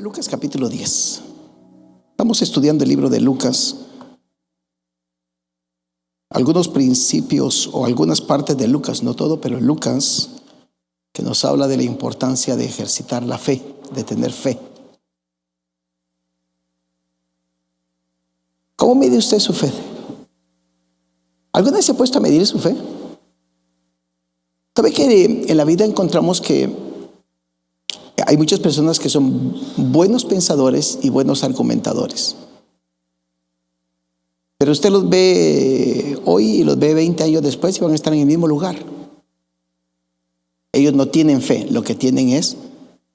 Lucas capítulo 10. Estamos estudiando el libro de Lucas. Algunos principios o algunas partes de Lucas, no todo, pero Lucas, que nos habla de la importancia de ejercitar la fe, de tener fe. ¿Cómo mide usted su fe? ¿Alguna vez se ha puesto a medir su fe? ¿Sabe que en la vida encontramos que hay muchas personas que son buenos pensadores y buenos argumentadores? Pero usted los ve hoy y los ve 20 años después y van a estar en el mismo lugar. Ellos no tienen fe, lo que tienen es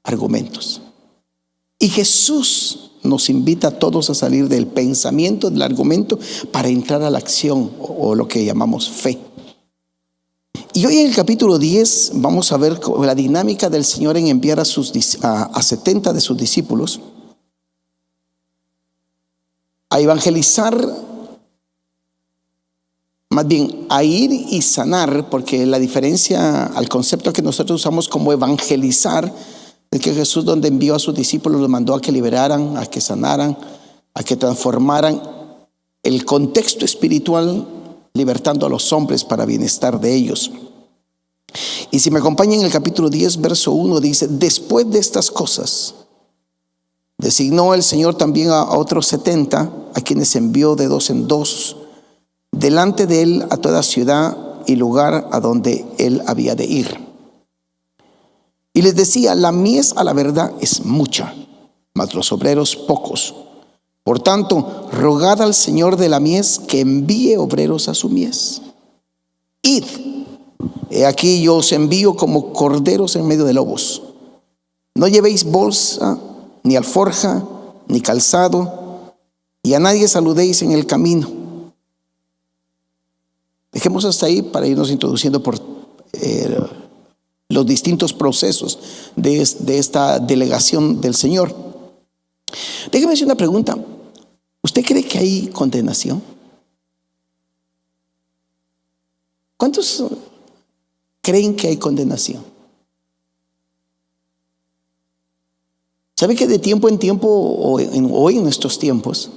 argumentos. Y Jesús nos invita a todos a salir del pensamiento, del argumento, para entrar a la acción o lo que llamamos fe. Y hoy en el capítulo 10 vamos a ver la dinámica del Señor en enviar a 70 de sus discípulos a evangelizar, más bien a ir y sanar, porque la diferencia al concepto que nosotros usamos como evangelizar es que Jesús, donde envió a sus discípulos, los mandó a que liberaran, a que sanaran, a que transformaran el contexto espiritual, libertando a los hombres para bienestar de ellos. Y si me acompañan en el capítulo 10, verso 1, dice: después de estas cosas, designó el Señor también a otros 70, a quienes envió de dos en dos, delante de él a toda ciudad y lugar a donde él había de ir. Y les decía: la mies a la verdad es mucha, mas los obreros pocos. Por tanto, rogad al Señor de la mies que envíe obreros a su mies. Id, he aquí yo os envío como corderos en medio de lobos. No llevéis bolsa, ni alforja, ni calzado, y a nadie saludéis en el camino. Dejemos hasta ahí para irnos introduciendo por los distintos procesos de esta delegación del Señor. Déjeme hacer una pregunta. ¿Usted cree que hay condenación? ¿Cuántos creen que hay condenación? ¿Sabe que de tiempo en tiempo, hoy en nuestros tiempos,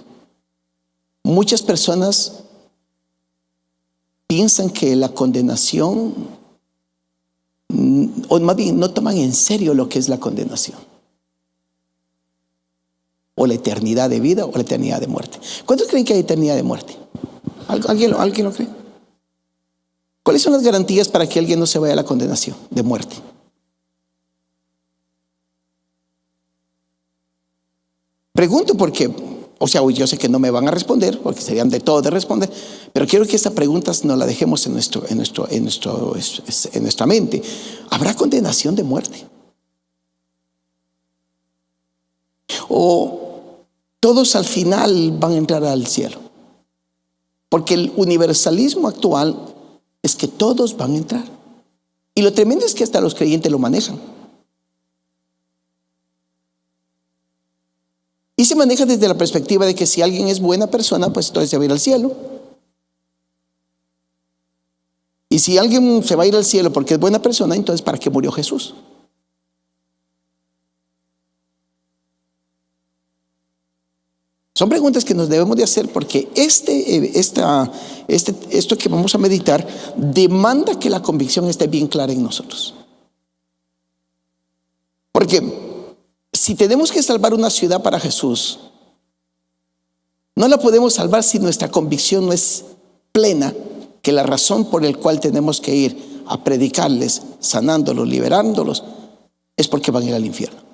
muchas personas piensan que la condenación, o más bien no toman en serio lo que es la condenación, o la eternidad de vida o la eternidad de muerte? ¿Cuántos creen que hay eternidad de muerte? ¿Alguien lo cree? ¿Cuáles son las garantías para que alguien no se vaya a la condenación de muerte? Pregunto porque, yo sé que no me van a responder, porque serían de todo de responder, pero quiero que esta pregunta nos la dejemos en nuestra mente. ¿Habrá condenación de muerte? ¿O todos al final van a entrar al cielo? Porque el universalismo actual es que todos van a entrar. Y lo tremendo es que hasta los creyentes lo manejan. Y se maneja desde la perspectiva de que si alguien es buena persona, pues entonces se va a ir al cielo. Y si alguien se va a ir al cielo porque es buena persona, entonces ¿para qué murió Jesús? Son preguntas que nos debemos de hacer, porque esto que vamos a meditar demanda que la convicción esté bien clara en nosotros. Porque si tenemos que salvar una ciudad para Jesús, no la podemos salvar si nuestra convicción no es plena, que la razón por la cual tenemos que ir a predicarles, sanándolos, liberándolos, es porque van a ir al infierno.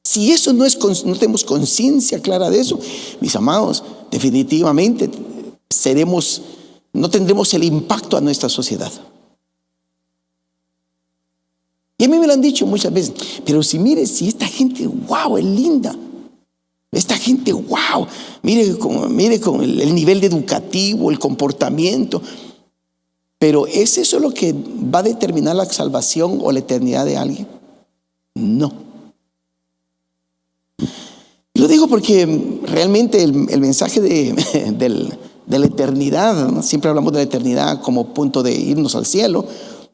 Si eso no tenemos conciencia clara de eso, mis amados, definitivamente no tendremos el impacto a nuestra sociedad. Y a mí me lo han dicho muchas veces: pero si esta gente, wow, es linda. Esta gente, wow, mire con el nivel educativo, el comportamiento. Pero ¿es eso lo que va a determinar la salvación o la eternidad de alguien? No. Lo digo porque realmente el mensaje de la eternidad, ¿no? Siempre hablamos de la eternidad como punto de irnos al cielo,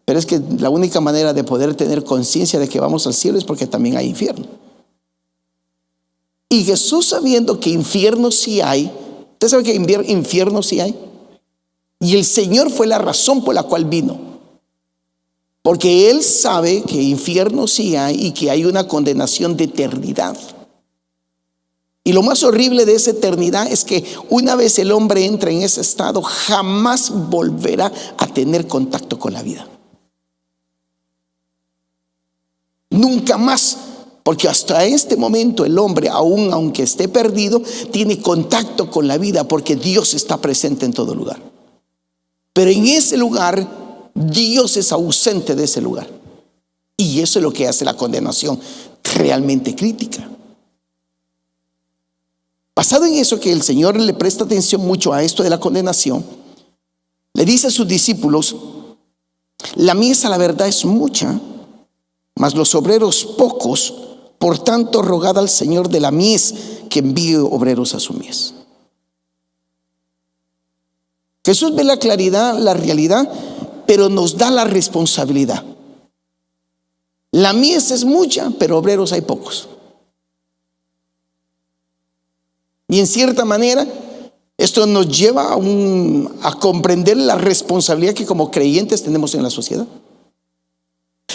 Pero es que la única manera de poder tener conciencia de que vamos al cielo es porque también hay infierno. Y Jesús, sabiendo que infierno sí hay, ¿usted sabe que infierno sí hay? Y el Señor fue la razón por la cual vino. Porque Él sabe que infierno sí hay y que hay una condenación de eternidad. Y lo más horrible de esa eternidad es que una vez el hombre entra en ese estado, jamás volverá a tener contacto con la vida. Nunca más. Porque hasta este momento el hombre, aun aunque esté perdido, tiene contacto con la vida porque Dios está presente en todo lugar. Pero en ese lugar, Dios es ausente de ese lugar. Y eso es lo que hace la condenación realmente crítica. Basado en eso, que el Señor le presta atención mucho a esto de la condenación, le dice a sus discípulos: la mies, la verdad, es mucha, mas los obreros pocos. Por tanto, rogad al Señor de la mies que envíe obreros a su mies. Jesús ve la claridad, la realidad, pero nos da la responsabilidad. La mies es mucha, pero obreros hay pocos. Y en cierta manera, esto nos lleva a comprender la responsabilidad que como creyentes tenemos en la sociedad.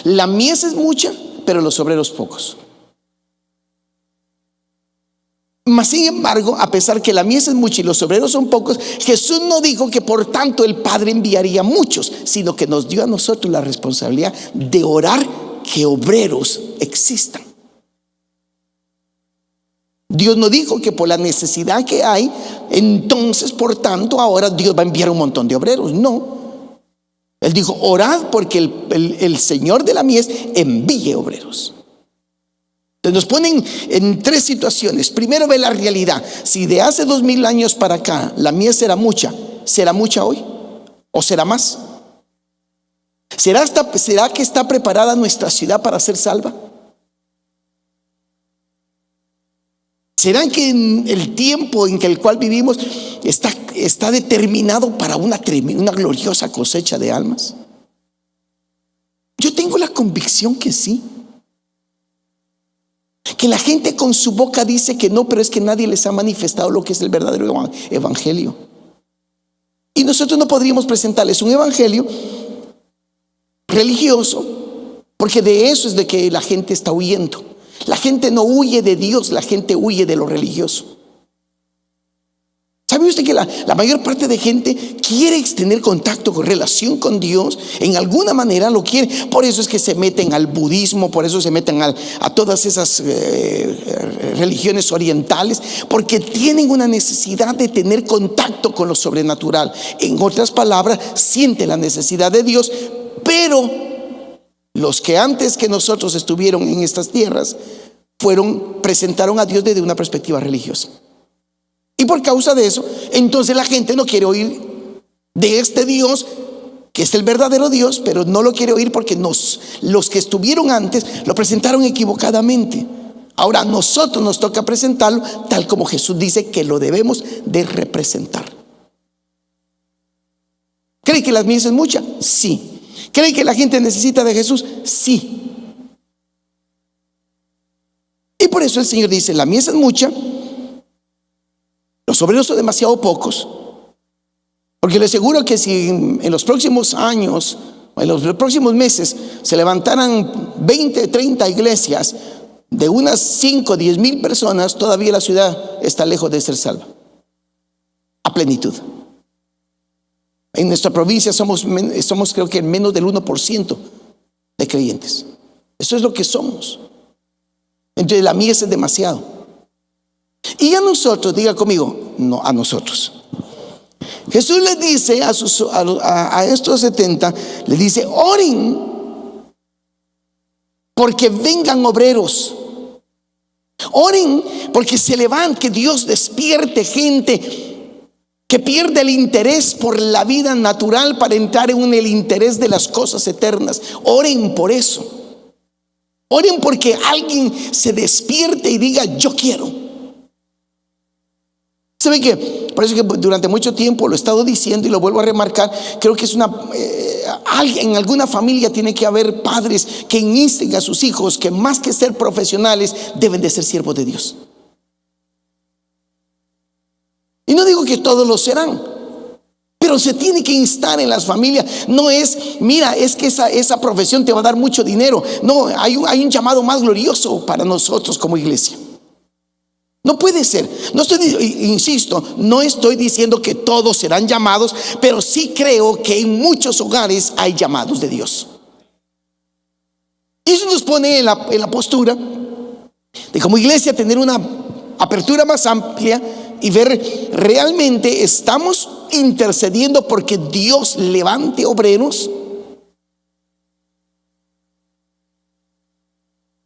La mies es mucha, pero los obreros pocos. Mas sin embargo, a pesar que la mies es mucha y los obreros son pocos, Jesús no dijo que por tanto el Padre enviaría muchos, sino que nos dio a nosotros la responsabilidad de orar que obreros existan. Dios no dijo que por la necesidad que hay, entonces por tanto ahora Dios va a enviar un montón de obreros. No. Él dijo: orad porque el Señor de la mies envíe obreros. Entonces nos ponen en tres situaciones. Primero, ve la realidad. Si de hace 2000 años para acá la mies era mucha, ¿será mucha hoy? ¿O será más? ¿Será que está preparada nuestra ciudad para ser salva? ¿Será que en el tiempo en el cual vivimos está determinado para una gloriosa cosecha de almas? Yo tengo la convicción que sí. Que la gente con su boca dice que no, pero es que nadie les ha manifestado lo que es el verdadero evangelio. Y nosotros no podríamos presentarles un evangelio religioso, porque de eso es de que la gente está huyendo. La gente no huye de Dios, la gente huye de lo religioso. ¿Sabe usted que la mayor parte de gente quiere tener contacto, con relación con Dios? En alguna manera lo quiere. Por eso es que se meten al budismo, por eso se meten a todas esas religiones orientales, porque tienen una necesidad de tener contacto con lo sobrenatural. En otras palabras, sienten la necesidad de Dios. Pero los que antes que nosotros estuvieron en estas tierras presentaron a Dios desde una perspectiva religiosa. Y por causa de eso, entonces la gente no quiere oír de este Dios, que es el verdadero Dios, pero no lo quiere oír porque los que estuvieron antes lo presentaron equivocadamente. Ahora a nosotros nos toca presentarlo tal como Jesús dice que lo debemos de representar. ¿Cree que la mies es mucha? Sí. ¿Cree que la gente necesita de Jesús? Sí. Y por eso el Señor dice: la mies es mucha, los obreros son demasiado pocos. Porque le aseguro que si en los próximos años o en los próximos meses se levantaran 20, 30 iglesias de unas 5, 10 mil personas, todavía la ciudad está lejos de ser salva a plenitud. En nuestra provincia somos creo que menos del 1% de creyentes. Eso es lo que somos. Entonces la mies es demasiado. Y a nosotros, diga conmigo, no, a nosotros. Jesús les dice a estos 70, les dice: oren porque vengan obreros. Oren porque se levante, que Dios despierte gente que pierde el interés por la vida natural para entrar en el interés de las cosas eternas. Oren por eso. Oren porque alguien se despierte y diga: yo quiero. ¿Sabe qué? por eso que durante mucho tiempo lo he estado diciendo y lo vuelvo a remarcar, creo que es en alguna familia tiene que haber padres que insten a sus hijos que más que ser profesionales deben de ser siervos de Dios. Y no digo que todos lo serán, pero se tiene que instar en las familias. No es, mira, es que esa profesión te va a dar mucho dinero. No, hay un llamado más glorioso para nosotros como iglesia. No puede ser. Insisto, no estoy diciendo que todos serán llamados, pero sí creo que en muchos hogares hay llamados de Dios. Y eso nos pone en la postura de como iglesia tener una apertura más amplia y ver realmente estamos intercediendo porque Dios levante obreros,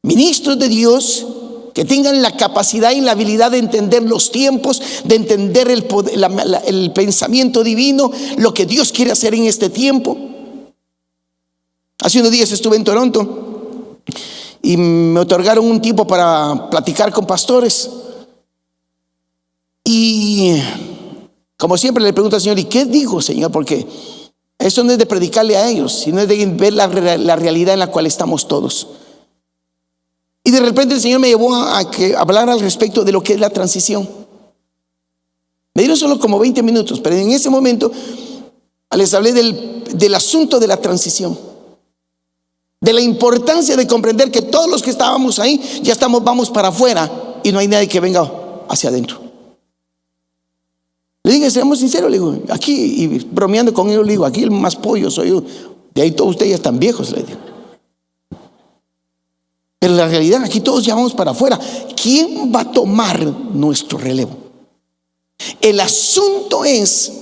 ministros de Dios, que tengan la capacidad y la habilidad de entender los tiempos, de entender el pensamiento divino, lo que Dios quiere hacer en este tiempo. Hace unos días estuve en Toronto y me otorgaron un tiempo para platicar con pastores. Y como siempre le pregunto al Señor, ¿y qué digo, Señor? Porque eso no es de predicarle a ellos, sino es de ver la realidad en la cual estamos todos. Y de repente el Señor me llevó a hablar al respecto de lo que es la transición. Me dieron solo como 20 minutos, pero en ese momento les hablé del asunto de la transición, de la importancia de comprender que todos los que estábamos ahí ya vamos para afuera y no hay nadie que venga hacia adentro. Le dije, seamos sinceros, le digo, aquí, y bromeando con ellos, le digo, aquí el más pollo soy yo. De ahí todos ustedes ya están viejos, le digo. Pero en la realidad, aquí todos ya vamos para afuera. ¿Quién va a tomar nuestro relevo? El asunto es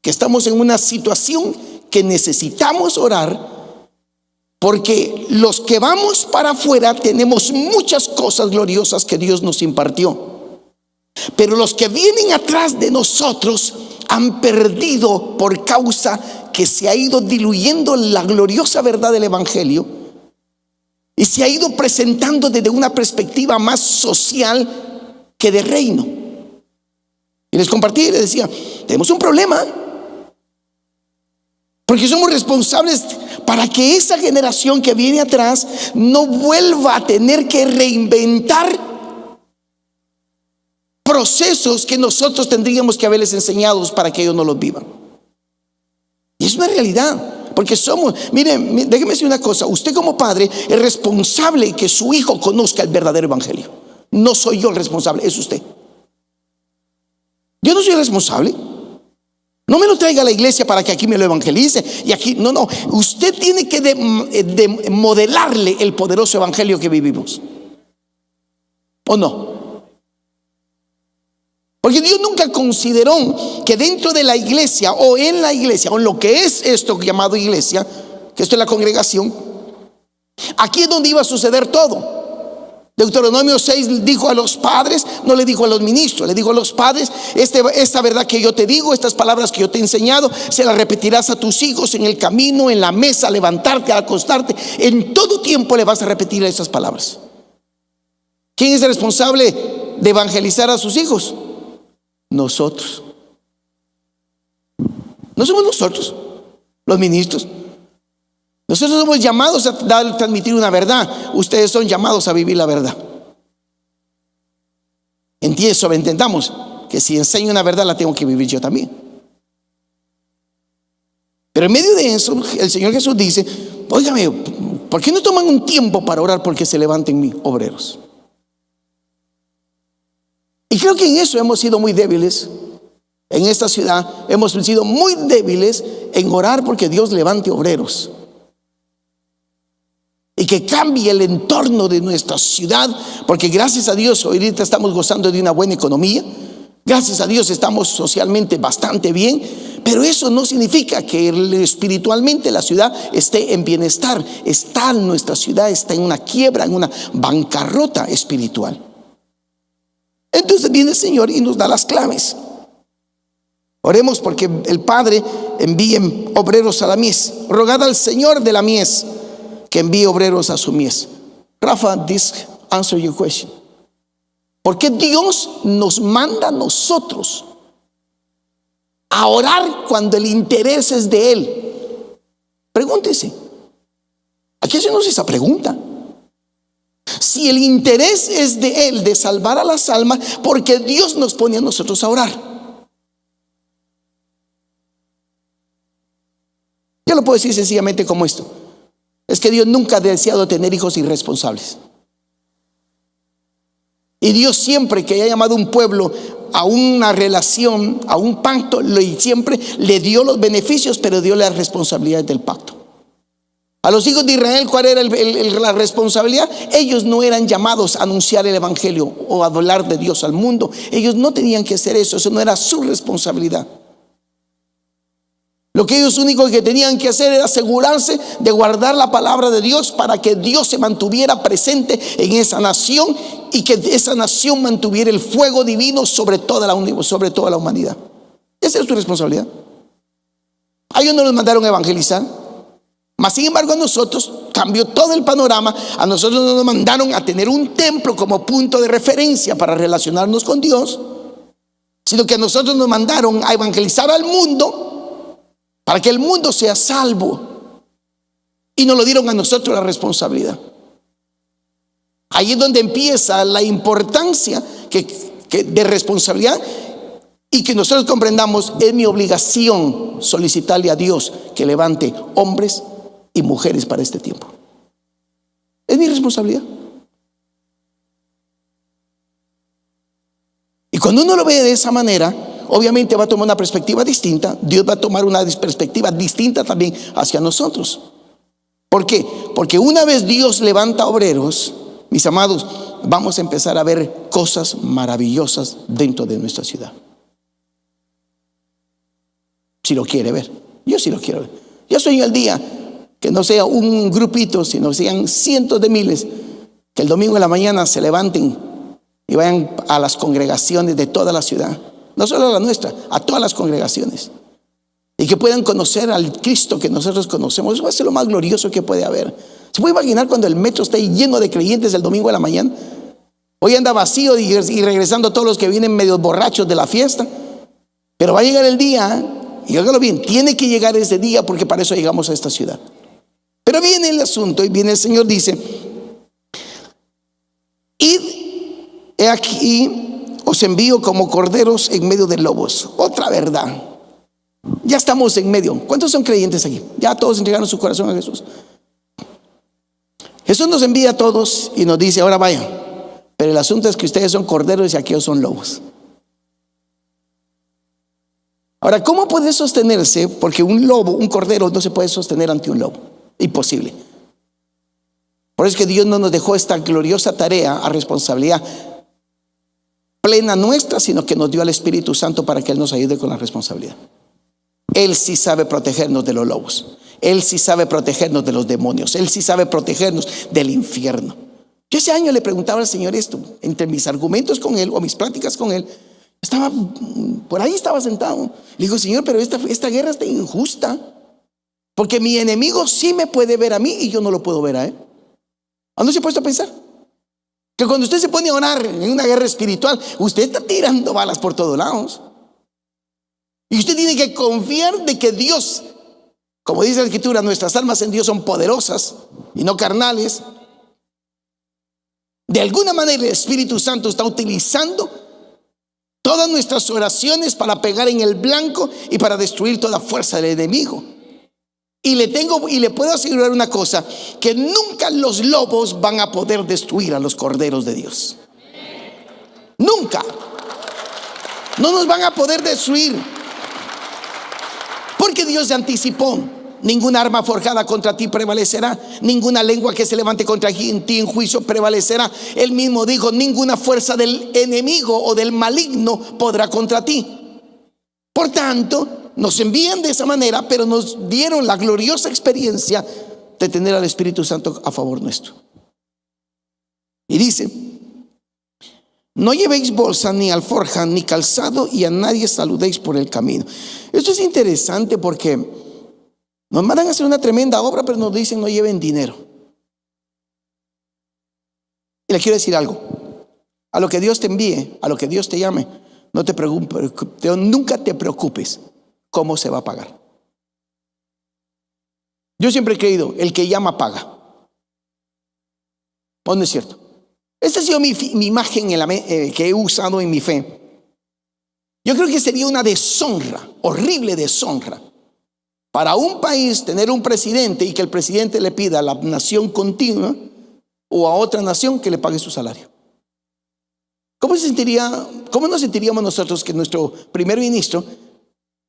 que estamos en una situación que necesitamos orar, porque los que vamos para afuera tenemos muchas cosas gloriosas que Dios nos impartió. Pero los que vienen atrás de nosotros han perdido por causa que se ha ido diluyendo la gloriosa verdad del Evangelio y se ha ido presentando desde una perspectiva más social que de reino. Y les compartí y les decía, tenemos un problema, porque somos responsables para que esa generación que viene atrás no vuelva a tener que reinventar procesos que nosotros tendríamos que haberles enseñado para que ellos no los vivan. Y es una realidad, porque miren, déjeme decir una cosa, usted como padre es responsable que su hijo conozca el verdadero evangelio. No soy yo el responsable, es usted. Yo no soy el responsable. No me lo traiga a la iglesia para que aquí me lo evangelice y aquí, no, usted tiene que modelarle el poderoso evangelio que vivimos, ¿o no? Porque Dios nunca consideró que dentro de la iglesia o en la iglesia o en lo que es esto llamado iglesia, que esto es la congregación, aquí es donde iba a suceder todo. Deuteronomio 6 dijo a los padres, no le dijo a los ministros, le dijo a los padres, esta verdad que yo te digo, estas palabras que yo te he enseñado, se las repetirás a tus hijos en el camino, en la mesa, al levantarte, al acostarte, en todo tiempo le vas a repetir esas palabras. ¿Quién es el responsable de evangelizar a sus hijos? Nosotros. No somos nosotros los ministros. Nosotros somos llamados a transmitir una verdad. Ustedes son llamados a vivir la verdad. Entendamos que si enseño una verdad la tengo que vivir yo también. Pero en medio de eso el Señor Jesús dice, óigame, ¿por qué no toman un tiempo para orar porque se levanten obreros? Y creo que en eso hemos sido muy débiles. En esta ciudad hemos sido muy débiles en orar porque Dios levante obreros y que cambie el entorno de nuestra ciudad, porque gracias a Dios ahorita estamos gozando de una buena economía, gracias a Dios estamos socialmente bastante bien, pero eso no significa que espiritualmente la ciudad esté en bienestar. Nuestra ciudad está en una quiebra, en una bancarrota espiritual. Entonces viene el Señor y nos da las claves. Oremos porque el Padre envíe obreros a la mies. Rogad al Señor de la mies que envíe obreros a su mies. Rafa, this answer your question. ¿Por qué Dios nos manda a nosotros a orar cuando el interés es de Él? Pregúntese. Aquí hacemos esa pregunta. Si el interés es de Él, de salvar a las almas, porque Dios nos pone a nosotros a orar. Yo lo puedo decir sencillamente como esto: es que Dios nunca ha deseado tener hijos irresponsables. Y Dios siempre que haya llamado a un pueblo a una relación, a un pacto, siempre le dio los beneficios, pero dio las responsabilidades del pacto. A los hijos de Israel, ¿cuál era la responsabilidad? Ellos no eran llamados a anunciar el evangelio o a hablar de Dios al mundo. Ellos no tenían que hacer eso no era su responsabilidad. Lo que ellos único que tenían que hacer era asegurarse de guardar la palabra de Dios para que Dios se mantuviera presente en esa nación y que esa nación mantuviera el fuego divino sobre toda la humanidad. Esa es su responsabilidad. A ellos no los mandaron a evangelizar. Mas sin embargo a nosotros cambió todo el panorama. A nosotros nos mandaron a tener un templo como punto de referencia para relacionarnos con Dios, sino que a nosotros nos mandaron a evangelizar al mundo para que el mundo sea salvo, y nos lo dieron a nosotros la responsabilidad. Ahí es donde empieza la importancia de responsabilidad, y que nosotros comprendamos: es mi obligación solicitarle a Dios que levante hombres y mujeres para este tiempo. Es mi responsabilidad. Y cuando uno lo ve de esa manera, obviamente va a tomar una perspectiva distinta. Dios va a tomar una perspectiva distinta también hacia nosotros. ¿Por qué? Porque una vez Dios levanta obreros, mis amados, vamos a empezar a ver cosas maravillosas dentro de nuestra ciudad. Si lo quiere ver. Yo sí lo quiero ver. Yo soy el día que no sea un grupito, sino sean cientos de miles, que el domingo en la mañana se levanten y vayan a las congregaciones de toda la ciudad. No solo a la nuestra, a todas las congregaciones. Y que puedan conocer al Cristo que nosotros conocemos. Eso va a ser lo más glorioso que puede haber. ¿Se puede imaginar cuando el metro esté lleno de creyentes el domingo de la mañana? Hoy anda vacío y regresando todos los que vienen medio borrachos de la fiesta. Pero va a llegar el día, y hágalo bien, tiene que llegar ese día, porque para eso llegamos a esta ciudad. Pero viene el asunto, y viene el Señor, dice: id, he aquí, os envío como corderos en medio de lobos. Otra verdad. Ya estamos en medio. ¿Cuántos son creyentes aquí? Ya todos entregaron su corazón a Jesús. Jesús nos envía a todos y nos dice: ahora vayan. Pero el asunto es que ustedes son corderos y aquellos son lobos. Ahora, ¿cómo puede sostenerse? Porque un lobo, un cordero, no se puede sostener ante un lobo. Imposible. Por eso es que Dios no nos dejó esta gloriosa tarea a responsabilidad plena nuestra, sino que nos dio al Espíritu Santo para que Él nos ayude con la responsabilidad. Él sí sabe protegernos de los lobos. Él sí sabe protegernos de los demonios. Él sí sabe protegernos del infierno. Yo ese año le preguntaba al Señor esto, entre mis argumentos con Él o mis pláticas con Él. Por ahí estaba sentado. Le digo: Señor, pero esta guerra está injusta, porque mi enemigo sí me puede ver a mí y yo no lo puedo ver a él. ¿No se ha puesto a pensar? Que cuando usted se pone a orar en una guerra espiritual, usted está tirando balas por todos lados. Y usted tiene que confiar de que Dios, como dice la Escritura, nuestras almas en Dios son poderosas y no carnales. De alguna manera el Espíritu Santo está utilizando todas nuestras oraciones para pegar en el blanco y para destruir toda fuerza del enemigo. Y le puedo asegurar una cosa: que nunca los lobos van a poder destruir a los corderos de Dios. Nunca. No nos van a poder destruir, porque Dios se anticipó. Ninguna arma forjada contra ti prevalecerá, ninguna lengua que se levante contra ti en juicio prevalecerá. Él mismo dijo: ninguna fuerza del enemigo o del maligno podrá contra ti. Por tanto, nos envían de esa manera, pero nos dieron la gloriosa experiencia de tener al Espíritu Santo a favor nuestro. Y dice: no llevéis bolsa, ni alforja, ni calzado, y a nadie saludéis por el camino. Esto es interesante porque nos mandan a hacer una tremenda obra, pero nos dicen: no lleven dinero. Y le quiero decir algo: a lo que Dios te envíe, a lo que Dios te llame, no te preocupes, nunca te preocupes ¿cómo se va a pagar? Yo siempre he creído, el que llama paga. ¿O no es cierto? Esta ha sido mi imagen que he usado en mi fe. Yo creo que sería una deshonra, horrible deshonra, para un país tener un presidente y que el presidente le pida a la nación continua o a otra nación que le pague su salario. ¿Cómo nos sentiríamos nosotros que nuestro primer ministro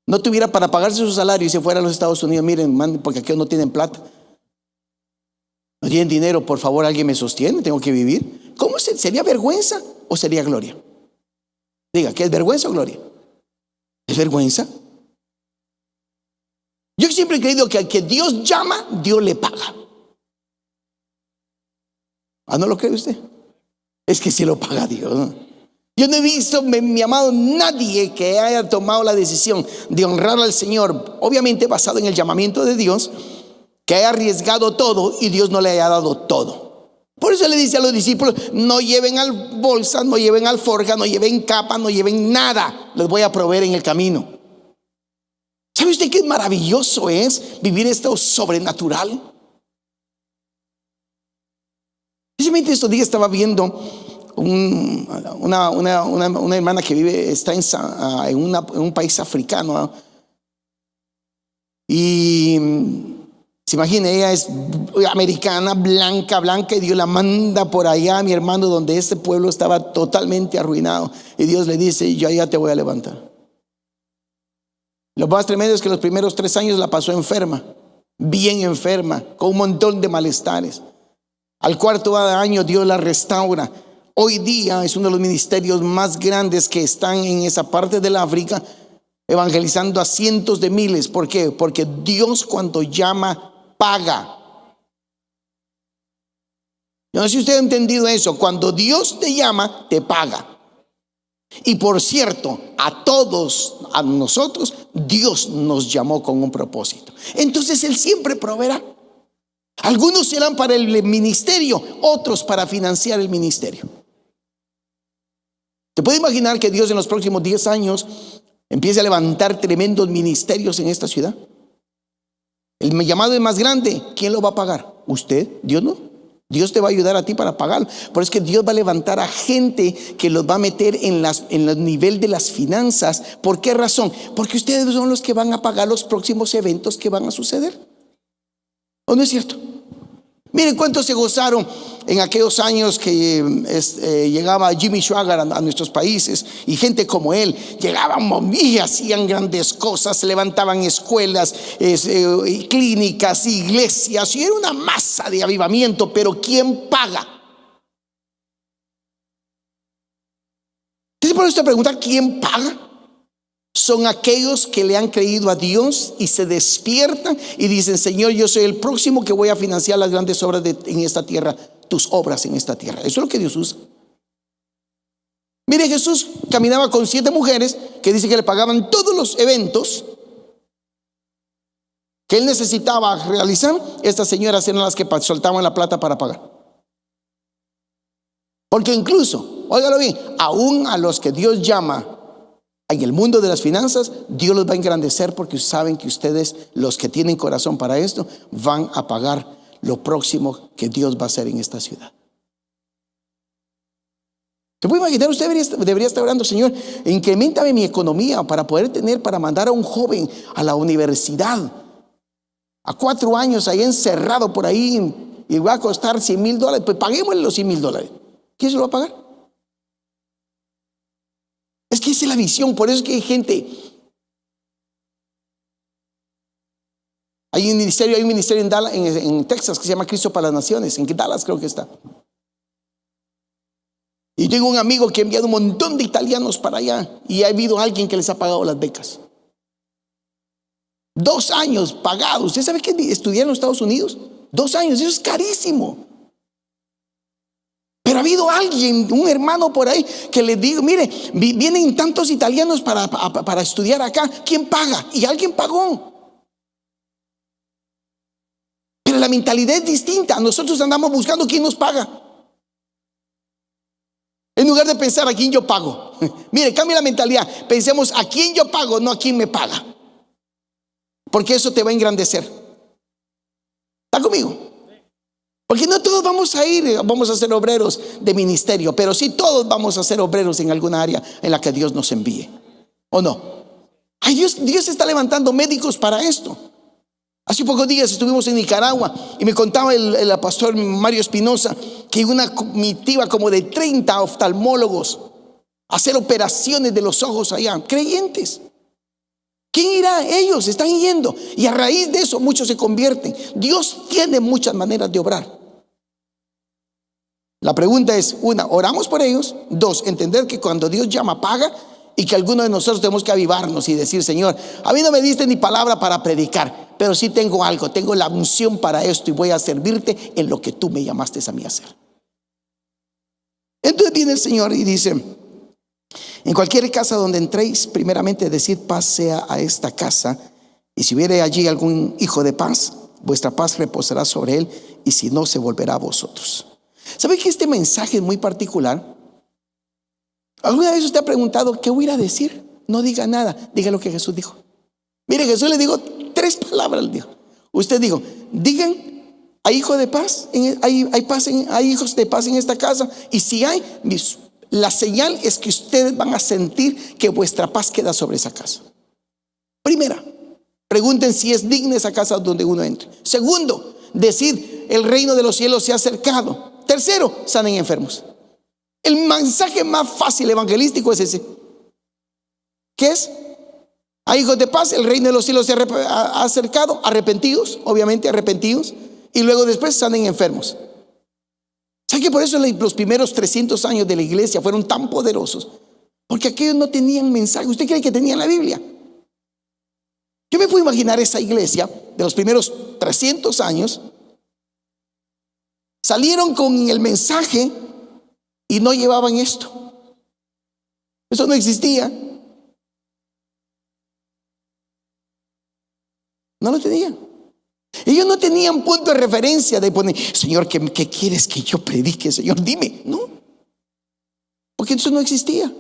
no tuviera para pagarse su salario y se fuera a los Estados Unidos? Miren, man, porque aquí no tienen plata, no tienen dinero, por favor, alguien me sostiene, tengo que vivir. ¿Cómo sería vergüenza o sería gloria? Diga, ¿qué es vergüenza o gloria? ¿Es vergüenza? Yo siempre he creído que al que Dios llama, Dios le paga. ¿Ah, no lo cree usted? Es que sí lo paga Dios, ¿no? Yo no he visto, mi amado, nadie que haya tomado la decisión de honrar al Señor, obviamente basado en el llamamiento de Dios, que haya arriesgado todo y Dios no le haya dado todo. Por eso le dice a los discípulos, no lleven bolsa, no lleven alforja, no lleven capa, no lleven nada, les voy a proveer en el camino. ¿Sabe usted qué maravilloso es vivir esto sobrenatural? Precisamente estos días estaba viendo una hermana que está en un país africano, y se imagina, ella es americana, blanca, y Dios la manda por allá, mi hermano, donde este pueblo estaba totalmente arruinado, y Dios le dice, yo ya te voy a levantar. Lo más tremendo es que los primeros 3 años la pasó enferma, bien enferma, con un montón de malestares. Al 4.º año Dios la restaura. Hoy día es uno de los ministerios más grandes que están en esa parte del África, evangelizando a cientos de miles. ¿Por qué? Porque Dios, cuando llama, paga. Yo no sé si usted ha entendido eso. Cuando Dios te llama, te paga. Y por cierto, a nosotros, Dios nos llamó con un propósito. Entonces Él siempre proveerá. Algunos serán para el ministerio, otros para financiar el ministerio. ¿Se puede imaginar que Dios en los próximos 10 años empiece a levantar tremendos ministerios en esta ciudad? El llamado es más grande. ¿Quién lo va a pagar? ¿Usted? ¿Dios no? Dios te va a ayudar a ti para pagarlo. Por eso es que Dios va a levantar a gente que los va a meter en el nivel de las finanzas. ¿Por qué razón? Porque ustedes son los que van a pagar los próximos eventos que van a suceder. ¿O no es cierto? Miren cuántos se gozaron en aquellos años que llegaba Jimmy Swaggart a nuestros países, y gente como él llegaban y hacían grandes cosas, levantaban escuelas, clínicas, iglesias, y era una masa de avivamiento. Pero ¿quién paga? Entonces, por eso te pregunta, ¿quién paga? Son aquellos que le han creído a Dios y se despiertan y dicen, Señor, yo soy el próximo que voy a financiar las grandes obras en esta tierra, tus obras en esta tierra. Eso es lo que Dios usa. Mire, Jesús caminaba con 7 mujeres que dice que le pagaban todos los eventos que él necesitaba realizar. Estas señoras eran las que soltaban la plata para pagar. Porque incluso, óigalo bien, aún a los que Dios llama en el mundo de las finanzas, Dios los va a engrandecer, porque saben que ustedes, los que tienen corazón para esto, van a pagar lo próximo que Dios va a hacer en esta ciudad. ¿Se puede imaginar? Usted debería estar orando, Señor, increméntame mi economía para poder para mandar a un joven a la universidad, a 4 años ahí encerrado por ahí, y va a costar $100,000. Pues paguémosle los $100,000. ¿Quién se lo va a pagar? Es que esa es la visión. Por eso es que hay gente. Hay un ministerio en Dallas, en Texas, que se llama Cristo para las Naciones. En Dallas creo que está. Y tengo un amigo que ha enviado un montón de italianos para allá, y ha habido alguien que les ha pagado las becas. 2 años pagados. ¿Usted sabe que estudiar en los Estados Unidos? 2 años, eso es carísimo. Pero ha habido alguien, un hermano por ahí, que le digo, mire, vienen tantos italianos para estudiar acá, ¿quién paga? Y alguien pagó. Pero la mentalidad es distinta. Nosotros andamos buscando quién nos paga, en lugar de pensar a quién yo pago. Mire, cambia la mentalidad. Pensemos a quién yo pago, no a quién me paga. porque eso te va a engrandecer. ¿Está conmigo? Porque no todos vamos a ser obreros de ministerio, pero sí todos vamos a ser obreros en alguna área en la que Dios nos envíe, ¿o no? Ay, Dios está levantando médicos para esto. Hace pocos días estuvimos en Nicaragua y me contaba el pastor Mario Espinosa que hay una comitiva como de 30 oftalmólogos a hacer operaciones de los ojos allá, creyentes. ¿Quién irá? Ellos están yendo, y a raíz de eso muchos se convierten. Dios tiene muchas maneras de obrar. La pregunta es: una, oramos por ellos; dos, entender que cuando Dios llama, paga, y que algunos de nosotros tenemos que avivarnos y decir: Señor, a mí no me diste ni palabra para predicar, pero sí tengo algo, tengo la unción para esto, y voy a servirte en lo que tú me llamaste a mí a hacer. Entonces viene el Señor y dice: en cualquier casa donde entréis, primeramente decid: paz sea a esta casa, y si hubiere allí algún hijo de paz, vuestra paz reposará sobre él, y si no, se volverá a vosotros. ¿Sabe que este mensaje es muy particular? ¿Alguna vez usted ha preguntado qué voy a decir? No diga nada, diga lo que Jesús dijo. Mire, Jesús le dijo 3 palabras. Usted dijo: digan, hay hijo de paz, hay hijos de paz en esta casa, y si hay, la señal es que ustedes van a sentir que vuestra paz queda sobre esa casa. Primera, pregunten si es digna esa casa donde uno entre. Segundo, decir: el reino de los cielos se ha acercado. Tercero, sanen enfermos. El mensaje más fácil evangelístico es ese. ¿Qué es? Hay hijos de paz, el reino de los cielos se ha acercado. Arrepentidos, obviamente arrepentidos, y luego después sanen enfermos. ¿Sabe que por eso los primeros 300 años de la iglesia fueron tan poderosos? Porque aquellos no tenían mensaje. ¿Usted cree que tenían la Biblia? Yo me puedo imaginar esa iglesia de los primeros 300 años. Salieron con el mensaje y no llevaban esto. Eso no existía. No lo tenían. Ellos no tenían punto de referencia de poner: Señor, ¿qué quieres que yo predique? Señor, dime. No, porque eso no existía.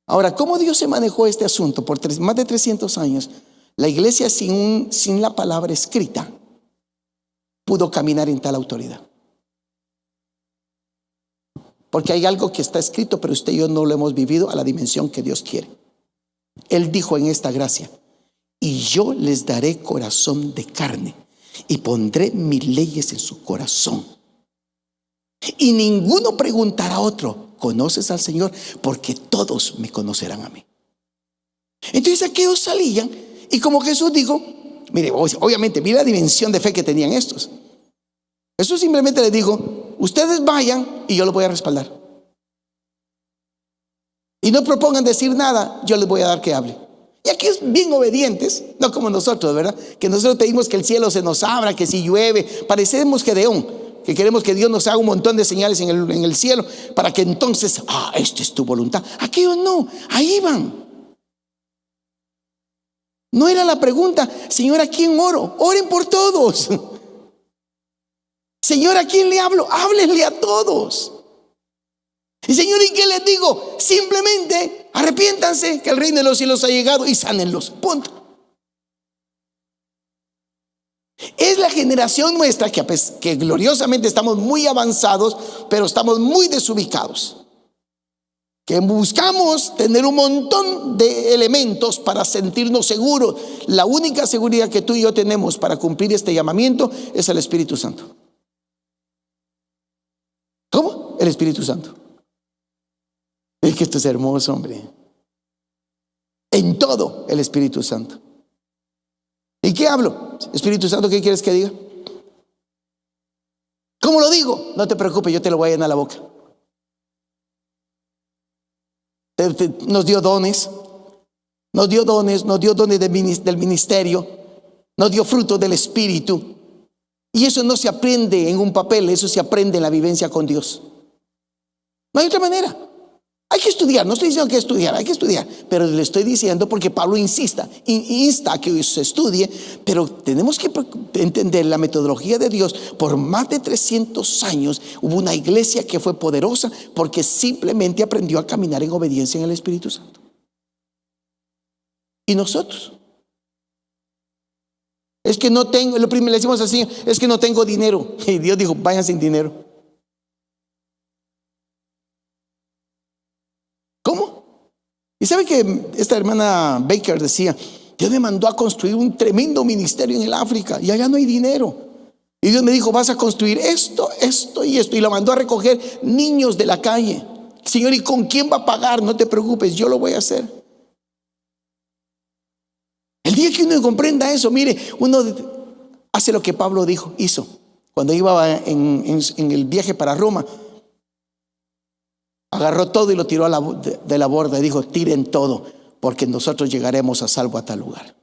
Ahora, ¿cómo Dios se manejó este asunto? Por más de 300 años, la iglesia sin la palabra escrita pudo caminar en tal autoridad. Porque hay algo que está escrito, pero usted y yo no lo hemos vivido a la dimensión que Dios quiere. Él dijo en esta gracia: y yo les daré corazón de carne, y pondré mis leyes en su corazón. Y ninguno preguntará a otro: ¿conoces al Señor? Porque todos me conocerán a mí. Entonces aquellos salían, y como Jesús dijo, mire, obviamente, mire la dimensión de fe que tenían estos. Jesús simplemente les dijo: ustedes vayan y yo los voy a respaldar. Y no propongan decir nada, yo les voy a dar que hable. Y aquí es bien obedientes, no como nosotros, ¿verdad? Que nosotros pedimos que el cielo se nos abra, que si llueve, parecemos Gedeón, que queremos que Dios nos haga un montón de señales en el cielo, para que entonces, esta es tu voluntad. Aquellos no, ahí van. No era la pregunta: Señor, ¿a quién oro? Oren por todos. Señor, ¿a quién le hablo? Háblenle a todos. Y Señor, ¿y qué les digo? Simplemente arrepiéntanse, que el reino de los cielos ha llegado, y sánenlos. Punto. Es la generación nuestra que gloriosamente estamos muy avanzados, pero estamos muy desubicados. Que buscamos tener un montón de elementos para sentirnos seguros. La única seguridad que tú y yo tenemos para cumplir este llamamiento es el Espíritu Santo. ¿Cómo? El Espíritu Santo. Es que esto es hermoso, hombre. En todo el Espíritu Santo. ¿Y qué hablo? Espíritu Santo, ¿qué quieres que diga? ¿Cómo lo digo? No te preocupes, yo te lo voy a llenar la boca. Nos dio dones del ministerio, nos dio fruto del Espíritu. Y eso no se aprende en un papel, eso se aprende en la vivencia con Dios. No hay otra manera. Hay que estudiar, no estoy diciendo que estudiar, hay que estudiar, pero le estoy diciendo porque Pablo insta a que se estudie, pero tenemos que entender la metodología de Dios. Por más de 300 años hubo una iglesia que fue poderosa porque simplemente aprendió a caminar en obediencia en el Espíritu Santo. ¿Y nosotros? Es que no tengo, lo primero le decimos al Señor, es que no tengo dinero. Y Dios dijo, vayan sin dinero. ¿Cómo? Y sabe que esta hermana Baker decía, Dios me mandó a construir un tremendo ministerio en el África y allá no hay dinero. Y Dios me dijo, vas a construir esto, esto y esto. Y la mandó a recoger niños de la calle. Señor, ¿y con quién va a pagar? No te preocupes, yo lo voy a hacer. El día que uno comprenda eso, mire, uno hace lo que Pablo hizo cuando iba en el viaje para Roma. Agarró todo y lo tiró de la borda y dijo, tiren todo, porque nosotros llegaremos a salvo a tal lugar.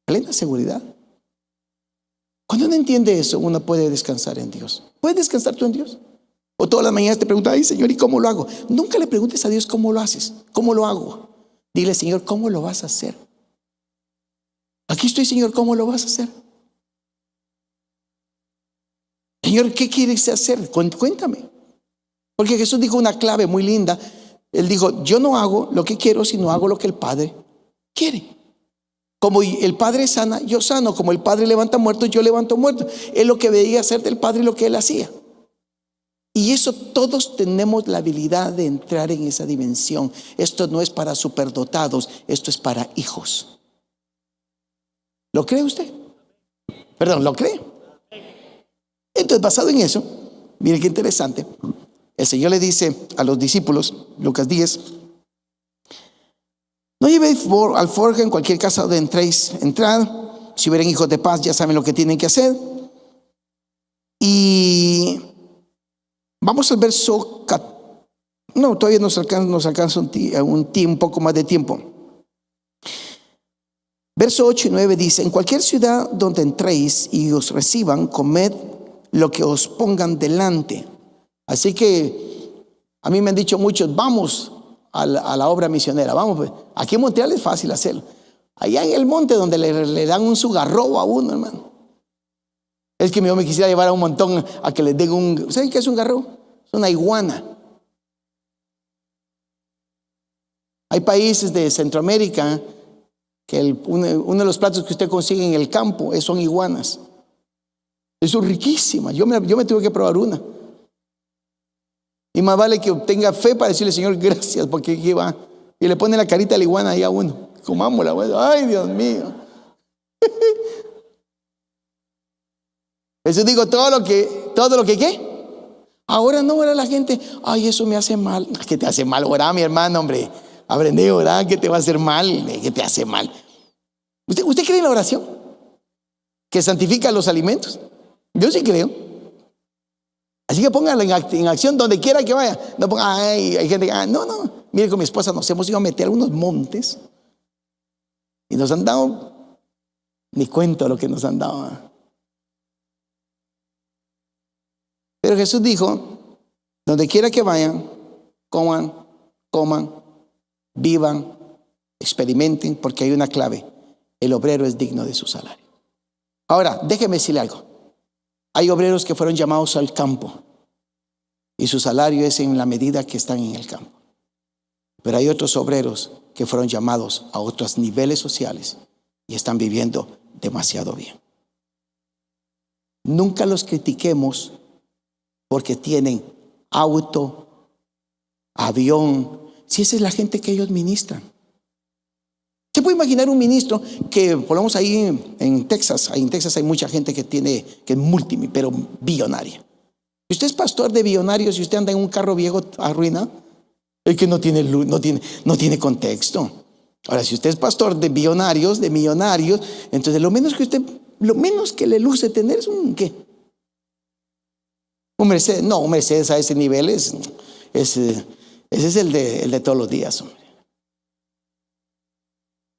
Plena seguridad. Cuando uno entiende eso, uno puede descansar en Dios. ¿Puedes descansar tú en Dios? O todas las mañanas te preguntas, ay Señor, ¿y cómo lo hago? Nunca le preguntes a Dios cómo lo haces, cómo lo hago. Dile, Señor, ¿cómo lo vas a hacer? Aquí estoy, Señor, ¿cómo lo vas a hacer? Señor, ¿qué quieres hacer? Cuéntame. Porque Jesús dijo una clave muy linda. Él dijo, yo no hago lo que quiero, sino hago lo que el Padre quiere. Como el Padre sana, yo sano. Como el Padre levanta muertos, yo levanto muertos. Es lo que veía hacer del Padre y lo que Él hacía. Y eso todos tenemos la habilidad de entrar en esa dimensión. Esto no es para superdotados, esto es para hijos. ¿Lo cree usted? Perdón, ¿lo cree? Entonces, basado en eso, mire qué interesante. El Señor le dice a los discípulos, Lucas 10, no llevéis alforja en cualquier casa donde entréis, entrad. Si hubieren hijos de paz, ya saben lo que tienen que hacer. Y vamos al verso, no, todavía nos alcanza un poco más de tiempo. Verso 8 y 9 dice, en cualquier ciudad donde entréis y os reciban, comed lo que os pongan delante. Así que a mí me han dicho muchos, vamos a la obra misionera, vamos. Pues. Aquí en Montreal es fácil hacerlo. Allá en el monte donde le dan un sugarrobo a uno, hermano. Es que yo me quisiera llevar a un montón a que les den un... ¿Saben qué es un garrobo? Es una iguana. Hay países de Centroamérica que uno de los platos que usted consigue en el campo son iguanas. Son riquísimas. Yo me tuve que probar una. Y más vale que tenga fe para decirle, Señor, gracias, porque aquí va. Y le pone la carita a la iguana ahí a uno. Comámosla, bueno. Ay, Dios mío. Eso digo, todo lo que ¿qué? Ahora no, ahora la gente, ay, eso me hace mal. ¿Qué te hace mal? Orá, mi hermano, hombre. Aprende a orar, que te va a hacer mal, que te hace mal. ¿Usted cree en la oración? ¿Que santifica los alimentos? Yo sí creo. Así que póngala en acción donde quiera que vaya. No ponga, ay, hay gente que, no. Mire, con mi esposa nos hemos ido a meter a unos montes y nos han dado, ni cuento lo que nos han dado. Pero Jesús dijo, donde quiera que vayan, coman, vivan, experimenten, porque hay una clave. El obrero es digno de su salario. Ahora, déjeme decirle algo. Hay obreros que fueron llamados al campo y su salario es en la medida que están en el campo. Pero hay otros obreros que fueron llamados a otros niveles sociales y están viviendo demasiado bien. Nunca los critiquemos porque tienen auto, avión, si esa es la gente que ellos ministran. Se puede imaginar un ministro que, ponemos ahí en Texas hay mucha gente que es pero billonaria. Si usted es pastor de billonarios y usted anda en un carro viejo arruinado, es que no tiene luz, no tiene contexto. Ahora, si usted es pastor de billonarios, entonces lo menos que le luce tener es un ¿qué? Un Mercedes. No, un Mercedes a ese nivel ese es el de todos los días, hombre.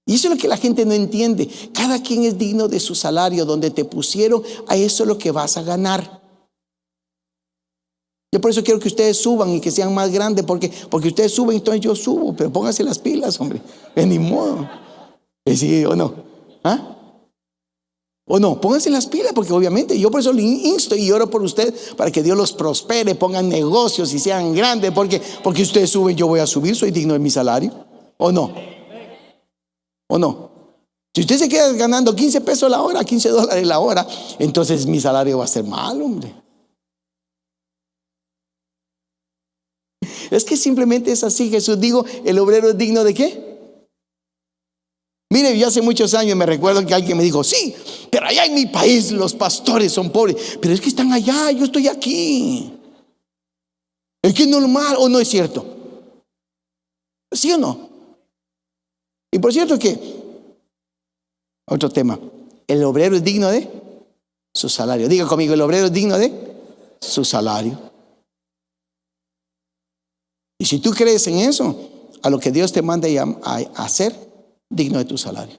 Y eso es lo que la gente no entiende. Cada quien es digno de su salario. Donde te pusieron, a eso es lo que vas a ganar. Yo por eso quiero que ustedes suban y que sean más grandes, porque ustedes suben, entonces yo subo. Pero pónganse las pilas, hombre. Ni modo. ¿Sí o no? ¿Ah? O no, pónganse las pilas, porque obviamente yo por eso le insto y oro por ustedes para que Dios los prospere, pongan negocios y sean grandes, porque ustedes suben, yo voy a subir, soy digno de mi salario. ¿O no? ¿O no? Si usted se queda ganando 15 pesos la hora, 15 dólares la hora, entonces mi salario va a ser mal, hombre. Es que simplemente es así. Jesús dijo, el obrero es digno ¿de qué? Mire, yo hace muchos años me recuerdo que alguien me dijo, sí, pero allá en mi país los pastores son pobres. Pero es que están allá, yo estoy aquí. Es que es normal, ¿o no es cierto? ¿Sí o no? Y por cierto que, otro tema, el obrero es digno de su salario. Diga conmigo, el obrero es digno de su salario. Y si tú crees en eso, a lo que Dios te manda a hacer, digno de tu salario,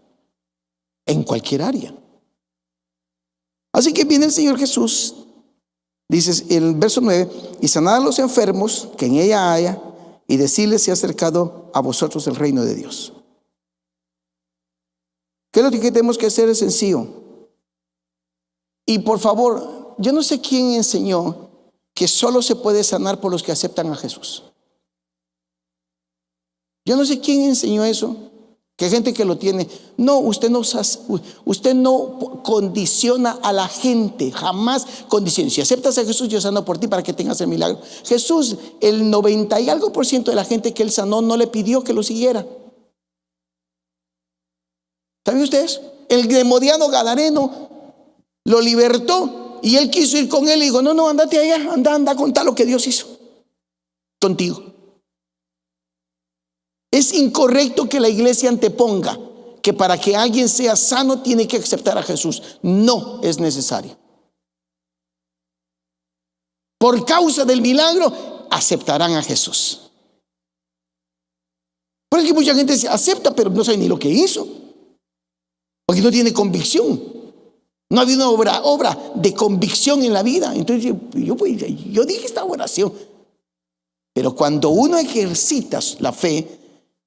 en cualquier área. Así que viene el Señor Jesús, dice el verso 9, y sanad a los enfermos que en ella haya, y decirles se ha acercado a vosotros el reino de Dios. ¿Qué es lo que tenemos que hacer? Es sencillo. Y por favor, yo no sé quién enseñó que solo se puede sanar por los que aceptan a Jesús. Yo no sé quién enseñó eso, que hay gente que lo tiene. No, usted no condiciona a la gente, jamás condiciona. Si aceptas a Jesús, yo sano por ti para que tengas el milagro. Jesús, el 90 y algo % de la gente que él sanó no le pidió que lo siguiera. ¿Saben ustedes? El demoniado gadareno lo libertó y él quiso ir con él y dijo, no, andate allá, anda a contar lo que Dios hizo contigo. Es incorrecto que la iglesia anteponga que para que alguien sea sano tiene que aceptar a Jesús. No es necesario. Por causa del milagro aceptarán a Jesús. Pero es que mucha gente se acepta, pero no sabe ni lo que hizo, porque no tiene convicción. No ha habido una obra de convicción en la vida. Entonces yo dije esta oración. Pero cuando uno ejercita la fe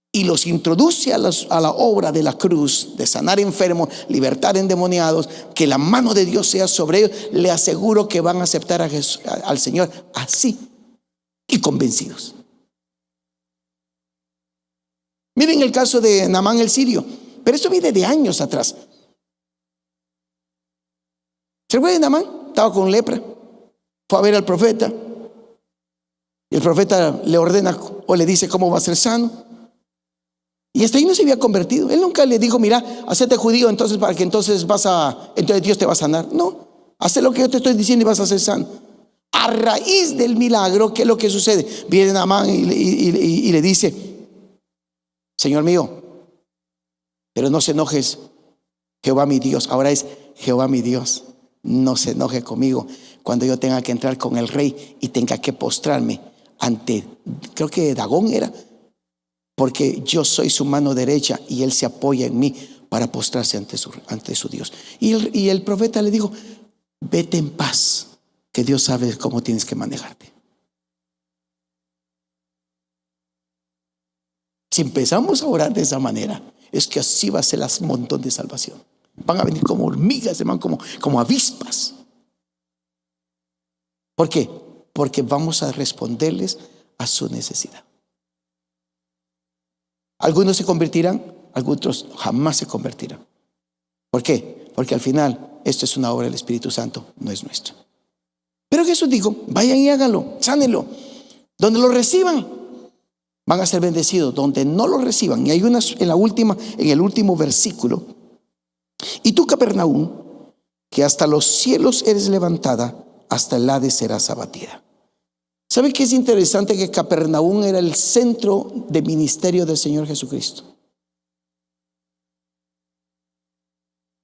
y los introduce a la obra de la cruz, de sanar enfermos, libertar endemoniados, que la mano de Dios sea sobre ellos, le aseguro que van a aceptar a Jesús, al Señor así y convencidos. Miren el caso de Naamán el sirio, pero esto viene de años atrás. ¿Se acuerdan de Naamán? Estaba con lepra, fue a ver al profeta y el profeta le ordena o le dice cómo va a ser sano. Y hasta ahí no se había convertido. Él nunca le dijo, mira, hacete judío entonces para que entonces Dios te va a sanar. No, haz lo que yo te estoy diciendo y vas a ser sano. A raíz del milagro, ¿qué es lo que sucede? Viene Naamán y le dice, Señor mío, pero no se enojes, Jehová mi Dios. Ahora es Jehová mi Dios, no se enoje conmigo cuando yo tenga que entrar con el rey y tenga que postrarme ante, creo que Dagón era, porque yo soy su mano derecha y él se apoya en mí para postrarse ante su Dios. Y el profeta le dijo, vete en paz, que Dios sabe cómo tienes que manejarte. Si empezamos a orar de esa manera, es que así va a ser las montón de salvación. Van a venir como hormigas, hermano, como avispas. ¿Por qué? Porque vamos a responderles a su necesidad. Algunos se convertirán, algunos jamás se convertirán. ¿Por qué? Porque al final esto es una obra del Espíritu Santo, no es nuestra. Pero Jesús dijo, vayan y háganlo, sánenlo. Donde lo reciban, van a ser bendecidos. Donde no lo reciban, y hay unas en el último versículo, y tú, Capernaum, que hasta los cielos eres levantada, hasta el Hades serás abatida. ¿Sabe qué es interesante? Que Capernaum era el centro de ministerio del Señor Jesucristo.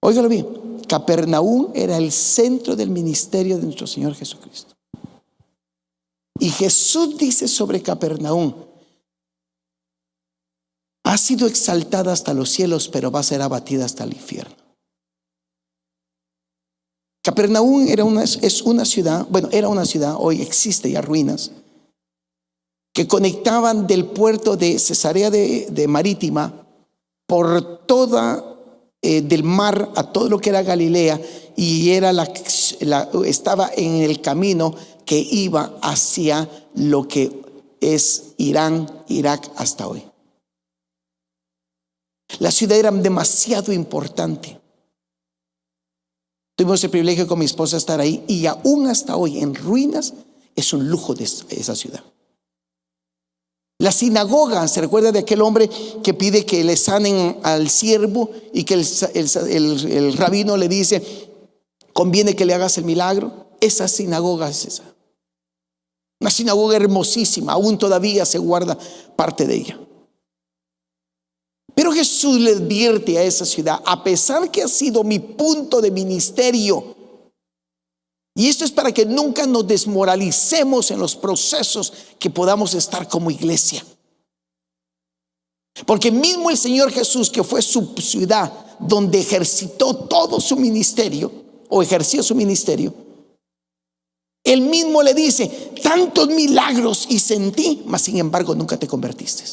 Óigalo bien, Capernaum era el centro del ministerio de nuestro Señor Jesucristo. Y Jesús dice sobre Capernaum, ha sido exaltada hasta los cielos, pero va a ser abatida hasta el infierno. Capernaum era una ciudad, hoy existe ya ruinas, que conectaban del puerto de Cesarea de Marítima por toda del mar a todo lo que era Galilea, y era estaba en el camino que iba hacia lo que es Irán, Irak hasta hoy. La ciudad era demasiado importante. Tuvimos el privilegio con mi esposa estar ahí, y aún hasta hoy en ruinas es un lujo de esa ciudad. La sinagoga, ¿se recuerda de aquel hombre que pide que le sanen al siervo y que el rabino le dice: conviene que le hagas el milagro? Esa sinagoga es esa. Una sinagoga hermosísima, aún todavía se guarda parte de ella. Pero Jesús le advierte a esa ciudad: a pesar que ha sido mi punto de ministerio, y esto es para que nunca nos desmoralicemos en los procesos que podamos estar como iglesia. Porque mismo el Señor Jesús, que fue su ciudad donde ejercitó todo su ministerio, o ejerció su ministerio, Él mismo le dice: tantos milagros hice en ti, mas sin embargo nunca te convertiste.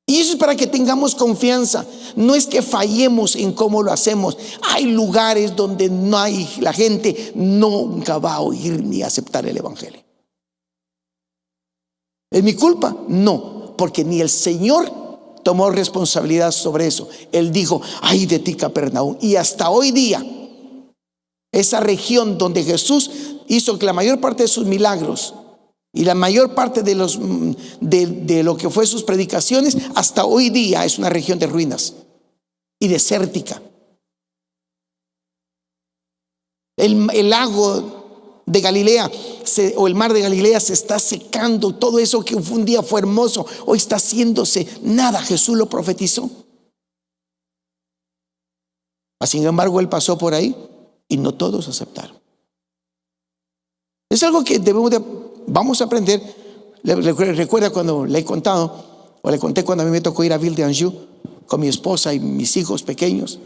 Y eso es para que tengamos confianza. No es que fallemos en cómo lo hacemos. Hay lugares donde la gente nunca va a oír ni a aceptar el evangelio. ¿Es mi culpa? No, porque ni el Señor tomó responsabilidad sobre eso. Él dijo: ay de ti, Capernaum. Y hasta hoy día, esa región donde Jesús hizo que la mayor parte de sus milagros y la mayor parte de lo que fue sus predicaciones, hasta hoy día es una región de ruinas y desértica. El lago de Galilea o el mar de Galilea se está secando. Todo eso que un día fue hermoso, hoy está haciéndose nada. Jesús lo profetizó. Sin embargo, Él pasó por ahí y no todos aceptaron. Es algo que vamos a aprender. Recuerda cuando le he contado, o le conté cuando a mí me tocó ir a Ville d'Anjou con mi esposa y mis hijos pequeños.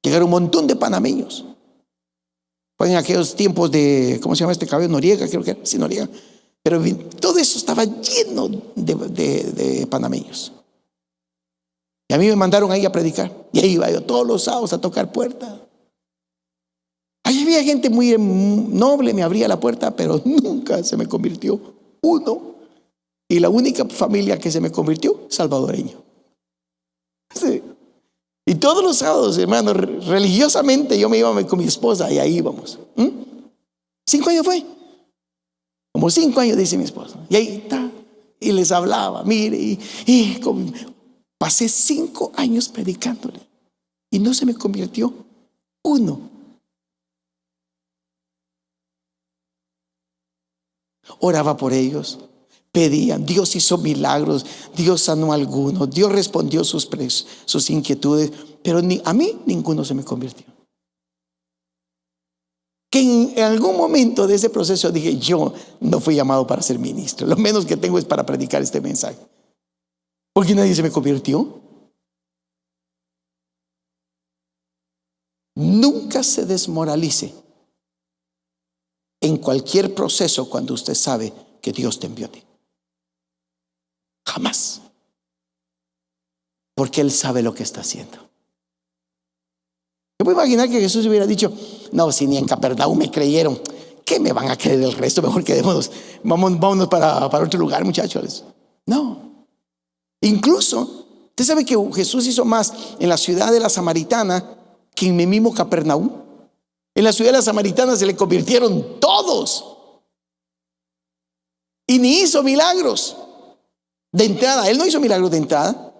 Llegaron un montón de panameños. Fue en aquellos tiempos de, ¿cómo se llama este cabello? Noriega, creo que era, sí, Noriega. Pero todo eso estaba lleno de panameños. Y a mí me mandaron ahí a predicar. Y ahí iba yo todos los sábados a tocar puertas. Ahí había gente muy noble, me abría la puerta, pero nunca se me convirtió uno. Y la única familia que se me convirtió, salvadoreño. Sí. Y todos los sábados, hermano, religiosamente yo me iba con mi esposa y ahí íbamos. 5 años fue. Como 5 años, dice mi esposa. Y ahí está. Y les hablaba, mire, pasé 5 años predicándole y no se me convirtió uno. Oraba por ellos, pedían, Dios hizo milagros, Dios sanó a algunos, Dios respondió sus inquietudes, pero a mí ninguno se me convirtió. Que en algún momento de ese proceso dije: yo no fui llamado para ser ministro, lo menos que tengo es para predicar este mensaje, porque nadie se me convirtió. Nunca se desmoralice en cualquier proceso cuando usted sabe que Dios te envió a ti. Jamás. Porque Él sabe lo que está haciendo. Yo puedo imaginar que Jesús hubiera dicho: no, si ni en Capernaum me creyeron, ¿qué me van a creer el resto? Mejor quedémonos, vámonos para otro lugar, muchachos. No. Incluso, usted sabe que Jesús hizo más en la ciudad de la Samaritana que en mi mismo Capernaum. En la ciudad de la Samaritana se le convirtieron todos. Y ni hizo milagros de entrada. Él no hizo milagros de entrada.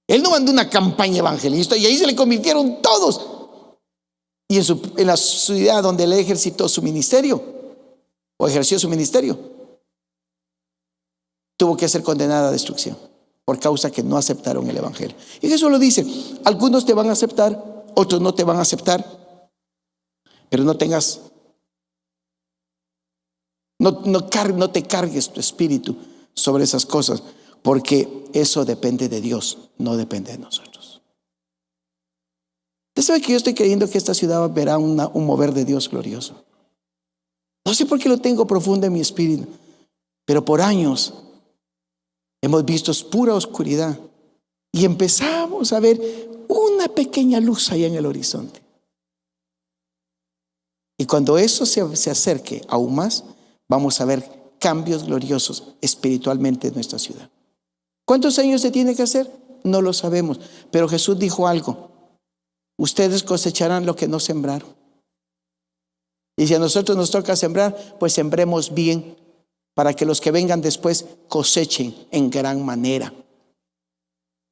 Él no mandó una campaña evangelista y ahí se le convirtieron todos. Y en la ciudad donde él ejercitó su ministerio, o ejerció su ministerio, tuvo que ser condenada a destrucción por causa que no aceptaron el evangelio. Y Jesús lo dice: algunos te van a aceptar, otros no te van a aceptar. Pero no te cargues tu espíritu sobre esas cosas, porque eso depende de Dios, no depende de nosotros. Usted sabe que yo estoy creyendo que esta ciudad verá un mover de Dios glorioso. No sé por qué lo tengo profundo en mi espíritu, pero por años hemos visto pura oscuridad y empezamos a ver una pequeña luz allá en el horizonte. Y cuando eso se acerque aún más, vamos a ver cambios gloriosos espiritualmente en nuestra ciudad. ¿Cuántos años se tiene que hacer? No lo sabemos. Pero Jesús dijo algo: ustedes cosecharán lo que no sembraron. Y si a nosotros nos toca sembrar, pues sembremos bien, para que los que vengan después cosechen en gran manera.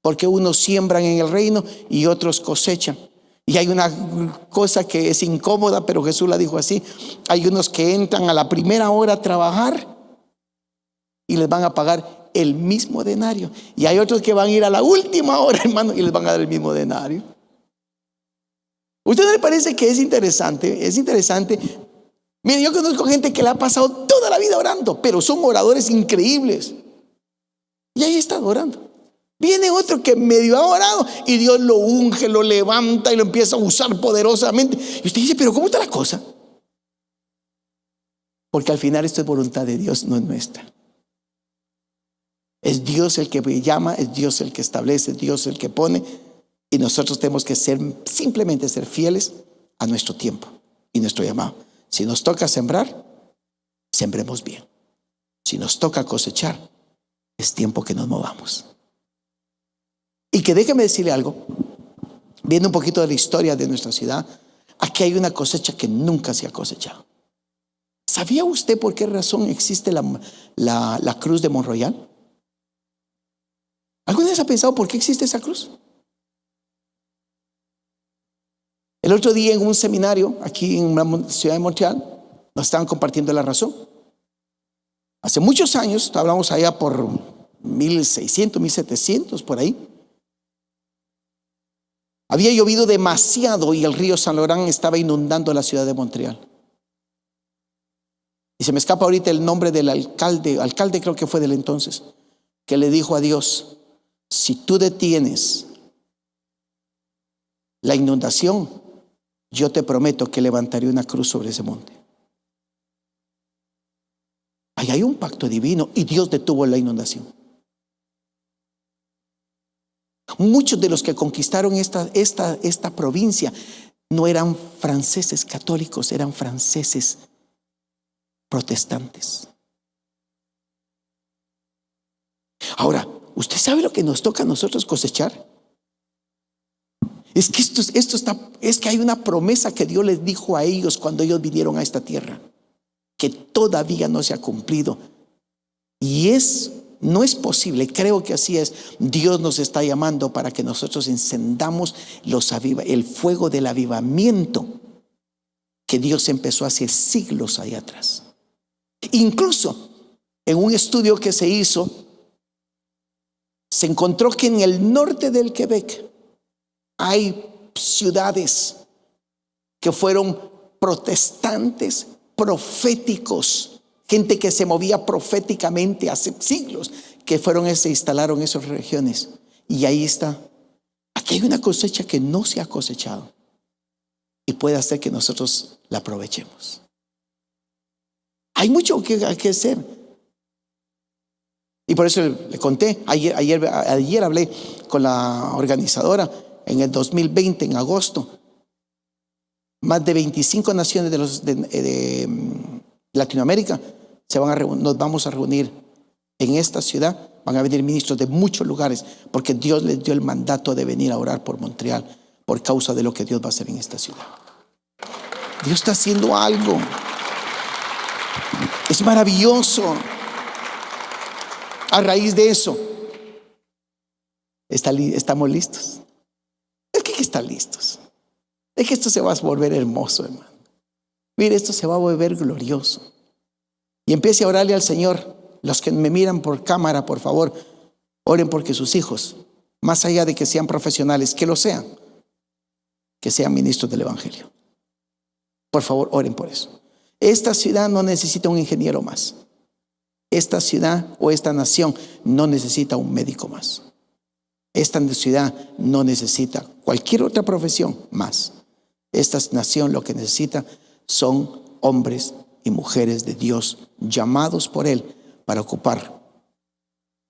Porque unos siembran en el reino y otros cosechan. Y hay una cosa que es incómoda, pero Jesús la dijo así: hay unos que entran a la primera hora a trabajar y les van a pagar el mismo denario. Y hay otros que van a ir a la última hora, hermano, y les van a dar el mismo denario. ¿Usted no le parece que es interesante? Es interesante. Mire, yo conozco gente que le ha pasado toda la vida orando, pero son oradores increíbles. Y ahí está orando. Viene otro que medio ha orado y Dios lo unge, lo levanta y lo empieza a usar poderosamente. Y usted dice: pero ¿cómo está la cosa? Porque al final esto es voluntad de Dios, no es nuestra. Es Dios el que llama, es Dios el que establece, es Dios el que pone. Y nosotros tenemos que simplemente ser fieles a nuestro tiempo y nuestro llamado. Si nos toca sembrar, sembremos bien. Si nos toca cosechar, es tiempo que nos movamos. Y que déjeme decirle algo, viendo un poquito de la historia de nuestra ciudad, aquí hay una cosecha que nunca se ha cosechado. ¿Sabía usted por qué razón existe la cruz de Monroyal? ¿Alguna vez ha pensado por qué existe esa cruz? El otro día en un seminario aquí en la ciudad de Montreal nos estaban compartiendo la razón. Hace muchos años, hablamos allá por 1600, 1700, por ahí, había llovido demasiado y el río San Laurent estaba inundando la ciudad de Montreal. Y se me escapa ahorita el nombre del alcalde creo que fue del entonces, que le dijo a Dios: si tú detienes la inundación, yo te prometo que levantaré una cruz sobre ese monte. Ahí hay un pacto divino y Dios detuvo la inundación. Muchos de los que conquistaron esta provincia no eran franceses católicos, eran franceses protestantes. Ahora, ¿usted sabe lo que nos toca a nosotros cosechar? Es que es que hay una promesa que Dios les dijo a ellos cuando ellos vinieron a esta tierra, que todavía no se ha cumplido. Y no es posible, creo que así es. Dios nos está llamando para que nosotros encendamos el fuego del avivamiento que Dios empezó hace siglos allá atrás. Incluso en un estudio que se hizo, se encontró que en el norte del Quebec hay ciudades que fueron protestantes, proféticos, gente que se movía proféticamente hace siglos, que se instalaron en esas regiones. Y ahí está. Aquí hay una cosecha que no se ha cosechado y puede hacer que nosotros la aprovechemos. Hay mucho que hacer. Y por eso le conté, ayer hablé con la organizadora. En el 2020, en agosto, más de 25 naciones de Latinoamérica nos vamos a reunir en esta ciudad. Van a venir ministros de muchos lugares, porque Dios les dio el mandato de venir a orar por Montreal, por causa de lo que Dios va a hacer en esta ciudad. Dios está haciendo algo. Es maravilloso. A raíz de eso, estamos listos. Es que hay que estar listos. Es que esto se va a volver hermoso, hermano. Mire, esto se va a volver glorioso. Y empiece a orarle al Señor. Los que me miran por cámara, por favor, oren porque sus hijos, más allá de que sean profesionales, que lo sean, que sean ministros del Evangelio. Por favor, oren por eso. Esta ciudad no necesita un ingeniero más. Esta ciudad o esta nación no necesita un médico más. Esta ciudad no necesita cualquier otra profesión más. Esta nación lo que necesita son hombres y mujeres de Dios llamados por Él para ocupar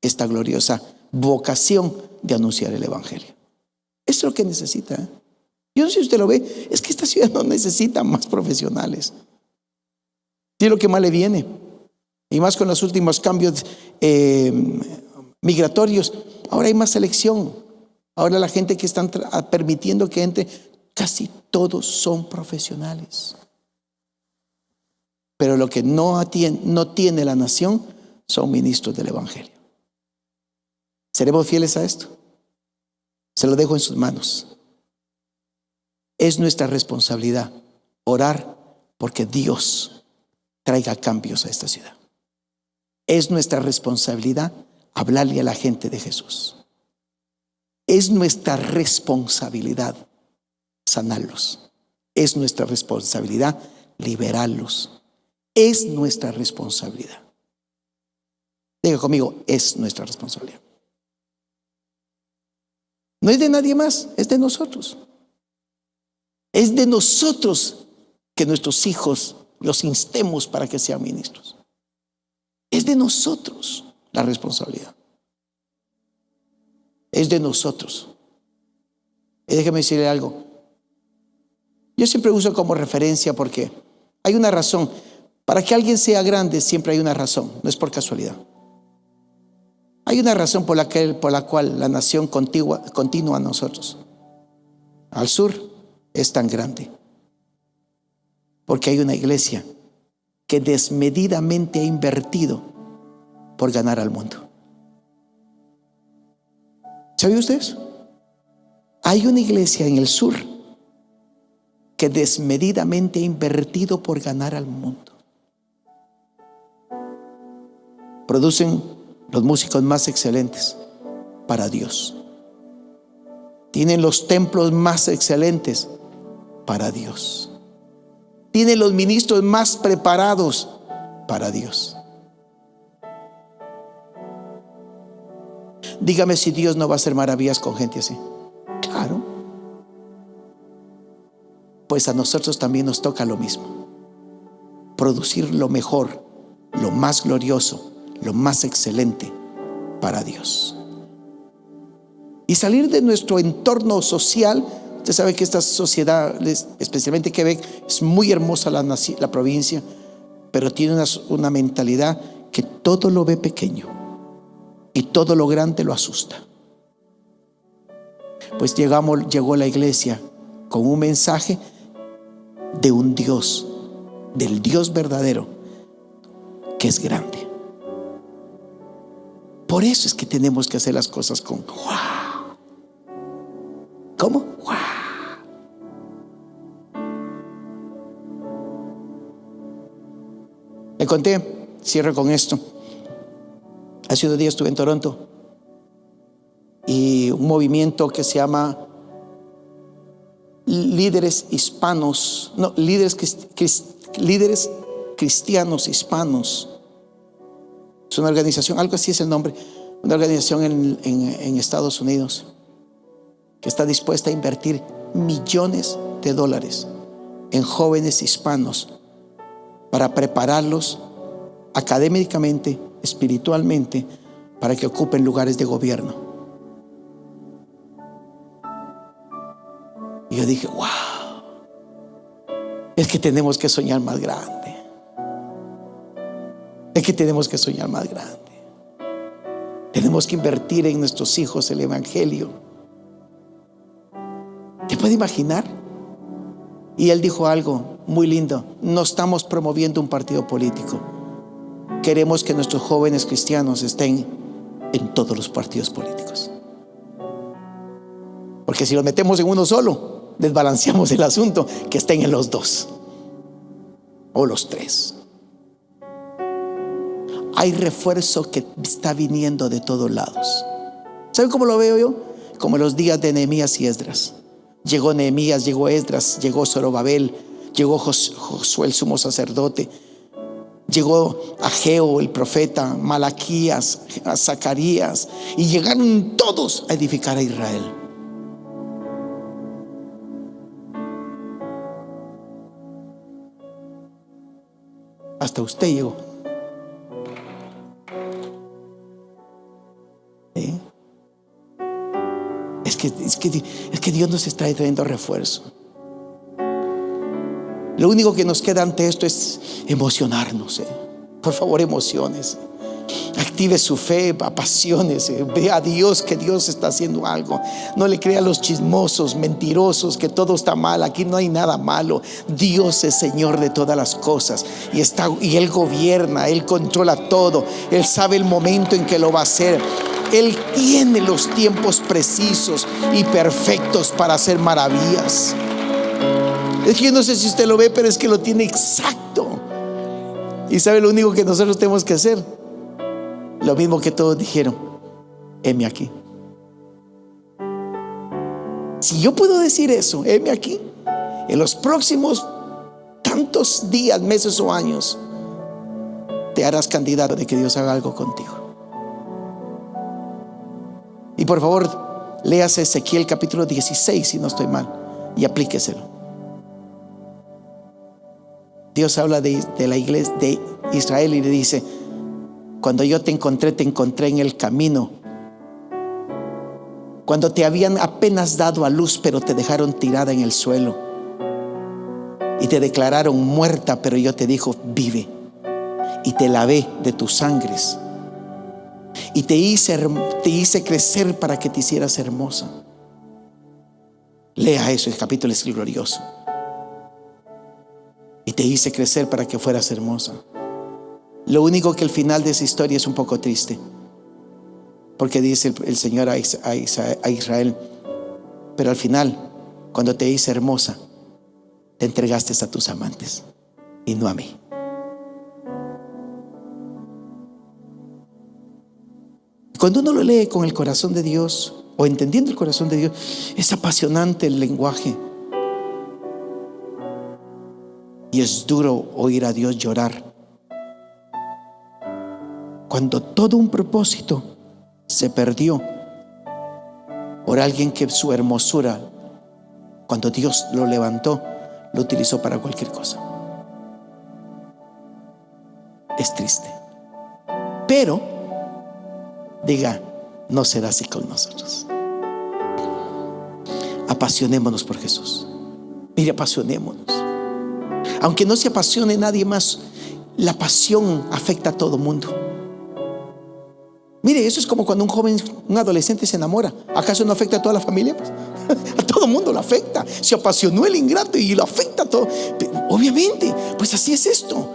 esta gloriosa vocación de anunciar el Evangelio. Eso es lo que necesita. Yo no sé si usted lo ve, es que esta ciudad no necesita más profesionales. Sí, es lo que más le viene. Y más con los últimos cambios migratorios. Ahora hay más selección. Ahora la gente que están permitiendo que entre, casi todos son profesionales. Pero lo que no tiene la nación son ministros del evangelio. ¿Seremos fieles a esto? Se lo dejo en sus manos. Es nuestra responsabilidad orar porque Dios traiga cambios a esta ciudad. Es nuestra responsabilidad hablarle a la gente de Jesús. Es nuestra responsabilidad sanarlos. Es nuestra responsabilidad liberarlos. Es nuestra responsabilidad. Diga conmigo, es nuestra responsabilidad. No es de nadie más, es de nosotros. Es de nosotros que nuestros hijos los instemos para que sean ministros. Es de nosotros la responsabilidad. Es de nosotros. Y déjeme decirle algo. Yo siempre uso como referencia porque hay una razón. Para que alguien sea grande siempre hay una razón, no es por casualidad. Hay una razón por la cual la nación continúa a nosotros. Al sur es tan grande. Porque hay una iglesia que desmedidamente ha invertido por ganar al mundo. ¿Sabía usted eso? Hay una iglesia en el sur que desmedidamente ha invertido por ganar al mundo. Producen los músicos más excelentes para Dios. Tienen los templos más excelentes para Dios. Tienen los ministros más preparados para Dios. Dígame si Dios no va a hacer maravillas con gente así. Claro. Pues a nosotros también nos toca lo mismo. Producir lo mejor, lo más glorioso, lo más excelente para Dios. Y salir de nuestro entorno social. Usted sabe que esta sociedad, especialmente Quebec, es muy hermosa la provincia, pero tiene una mentalidad que todo lo ve pequeño y todo lo grande lo asusta. Pues llegó la iglesia con un mensaje de un Dios, del Dios verdadero, que es grande. Por eso es que tenemos que hacer las cosas con wow. ¿Cómo? Wow. Le conté, cierro con esto. Hace unos días estuve en Toronto y un movimiento que se llama líderes cristianos hispanos. Es una organización, algo así es el nombre, una organización en Estados Unidos que está dispuesta a invertir millones de dólares en jóvenes hispanos para prepararlos académicamente, espiritualmente, para que ocupen lugares de gobierno. Y yo dije, wow, es que tenemos que soñar más grande. Es que tenemos que soñar más grande. Tenemos que invertir en nuestros hijos el evangelio. ¿Te puede imaginar? Y él dijo algo muy lindo: no estamos promoviendo un partido político. Queremos que nuestros jóvenes cristianos estén en todos los partidos políticos. Porque si los metemos en uno solo, desbalanceamos el asunto. Que estén en los dos o los tres. Hay refuerzo que está viniendo de todos lados. ¿Saben cómo lo veo yo? Como en los días de Nehemías y Esdras. Llegó Nehemías, llegó Esdras, llegó Zorobabel, llegó Josué el sumo sacerdote, llegó Ageo el profeta, Malaquías, Zacarías, y llegaron todos a edificar a Israel. Hasta usted llegó. Es que Dios nos está trayendo refuerzo. Lo único que nos queda ante esto es emocionarnos. Por favor, emociones. Active su fe, apasionese, ve a Dios, que Dios está haciendo algo. No le crea a los chismosos, mentirosos, que todo está mal. Aquí no hay nada malo. Dios es Señor de todas las cosas y Él gobierna, Él controla todo. Él sabe el momento en que lo va a hacer. Él tiene los tiempos precisos y perfectos para hacer maravillas. Es que yo no sé si usted lo ve, pero es que lo tiene exacto. Y sabe lo único que nosotros tenemos que hacer, lo mismo que todos dijeron: heme aquí. Si yo puedo decir eso, heme aquí, en los próximos tantos días, meses o años, te harás candidato de que Dios haga algo contigo. Y por favor, léase Ezequiel capítulo 16, si no estoy mal, y aplíqueselo. Dios habla de la iglesia de Israel y le dice: cuando yo te encontré en el camino, cuando te habían apenas dado a luz, pero te dejaron tirada en el suelo y te declararon muerta, pero yo te dijo: vive, y te lavé de tus sangres y te hice crecer para que te hicieras hermosa. Lea eso, el capítulo es glorioso. Y te hice crecer para que fueras hermosa. Lo único que el final de esa historia es un poco triste, porque dice el Señor a Israel: pero al final, cuando te hice hermosa, te entregaste a tus amantes y no a mí. Cuando uno lo lee con el corazón de Dios, o entendiendo el corazón de Dios, es apasionante el lenguaje. Y es duro oír a Dios llorar cuando todo un propósito se perdió por alguien que su hermosura, cuando Dios lo levantó, lo utilizó para cualquier cosa. Es triste, pero diga: no será así con nosotros. Apasionémonos por Jesús. Mire, apasionémonos. Aunque no se apasione nadie más, la pasión afecta a todo mundo. Mire, eso es como cuando un adolescente se enamora. ¿Acaso no afecta a toda la familia? Pues, a todo mundo lo afecta. Se apasionó el ingrato y lo afecta a todo. Obviamente, pues así es esto.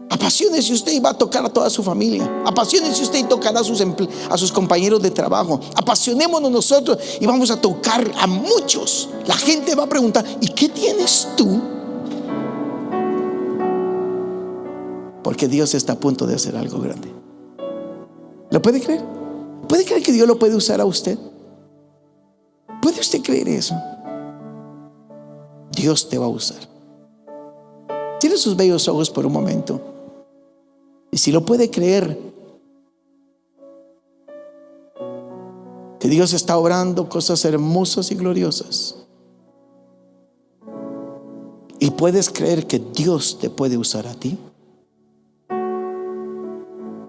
Apasionese usted y va a tocar a toda su familia. Apasionese usted y tocará a sus compañeros de trabajo. Apasionémonos nosotros y vamos a tocar a muchos. La gente va a preguntar: ¿y qué tienes tú? Porque Dios está a punto de hacer algo grande. ¿Lo puede creer? ¿Puede creer que Dios lo puede usar a usted? ¿Puede usted creer eso? Dios te va a usar. Cierre sus bellos ojos por un momento. Y si lo puede creer, que Dios está obrando cosas hermosas y gloriosas, y puedes creer que Dios te puede usar a ti,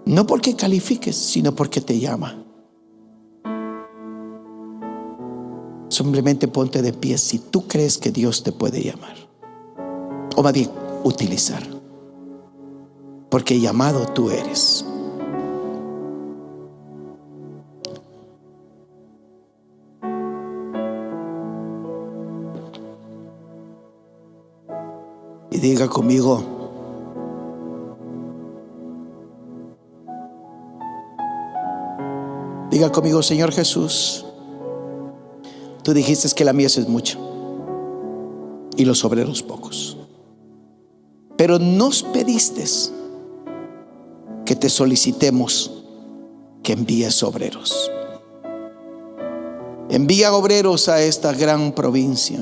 no porque califiques, sino porque te llama. Simplemente ponte de pie si tú crees que Dios te puede llamar, o más bien utilizar, porque llamado tú eres. Y diga conmigo: Señor Jesús, tú dijiste que la mies es mucha y los obreros pocos, pero nos pediste que te solicitemos que envíes obreros. Envía obreros a esta gran provincia.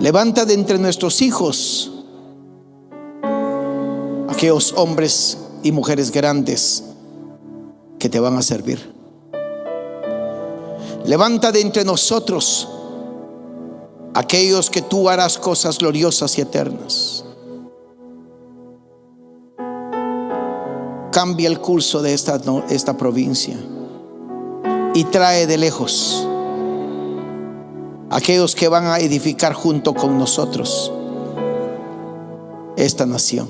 Levanta de entre nuestros hijos aquellos hombres y mujeres grandes que te van a servir. Levanta de entre nosotros aquellos que tú harás cosas gloriosas y eternas. Cambia el curso de esta provincia y trae de lejos aquellos que van a edificar junto con nosotros esta nación.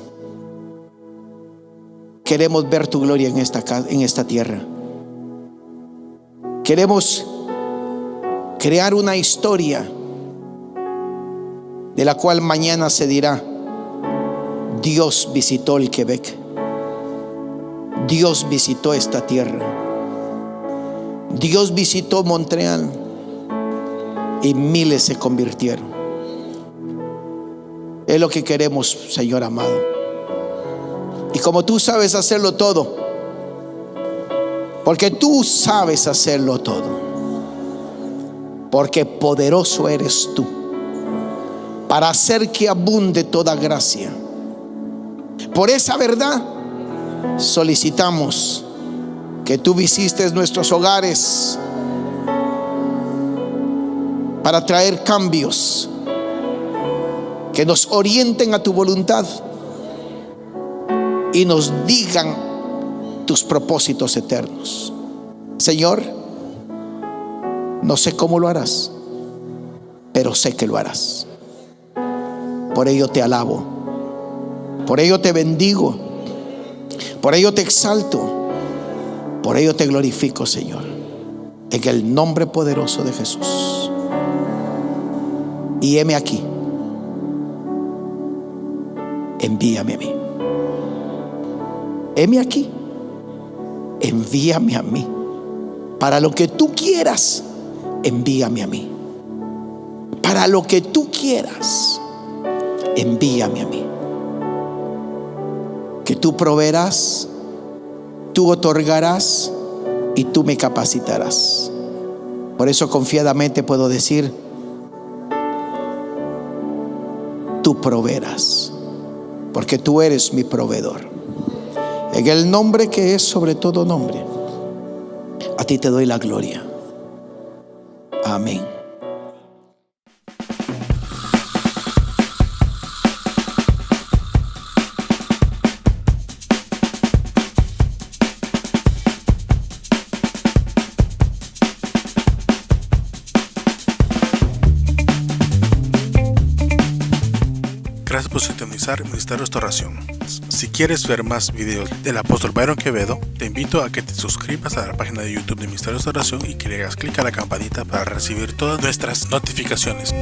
queremos ver tu gloria en esta tierra. Queremos crear una historia de la cual mañana se dirá: Dios visitó el Quebec, Dios visitó esta tierra, Dios visitó Montreal y miles se convirtieron. Es lo que queremos, Señor amado. Y como tú sabes hacerlo todo, porque tú sabes hacerlo todo, porque poderoso eres tú para hacer que abunde toda gracia. Por esa verdad solicitamos que tú visites nuestros hogares para traer cambios que nos orienten a tu voluntad y nos digan tus propósitos eternos. Señor, no sé cómo lo harás, pero sé que lo harás. Por ello te alabo, por ello te bendigo, por ello te exalto, por ello te glorifico, Señor, en el nombre poderoso de Jesús. Y heme aquí, envíame a mí. Heme aquí, envíame a mí. Para lo que tú quieras, envíame a mí. Para lo que tú quieras, envíame a mí. Que tú proveerás, tú otorgarás y tú me capacitarás. Por eso confiadamente puedo decir: tú proveerás, porque tú eres mi proveedor. En el nombre que es sobre todo nombre, a ti te doy la gloria. Amén. Gracias por sintonizar Ministerio Restauración. Si quieres ver más videos del apóstol Byron Quevedo, te invito a que te suscribas a la página de YouTube de Ministerio Restauración y que le hagas clic a la campanita para recibir todas nuestras notificaciones.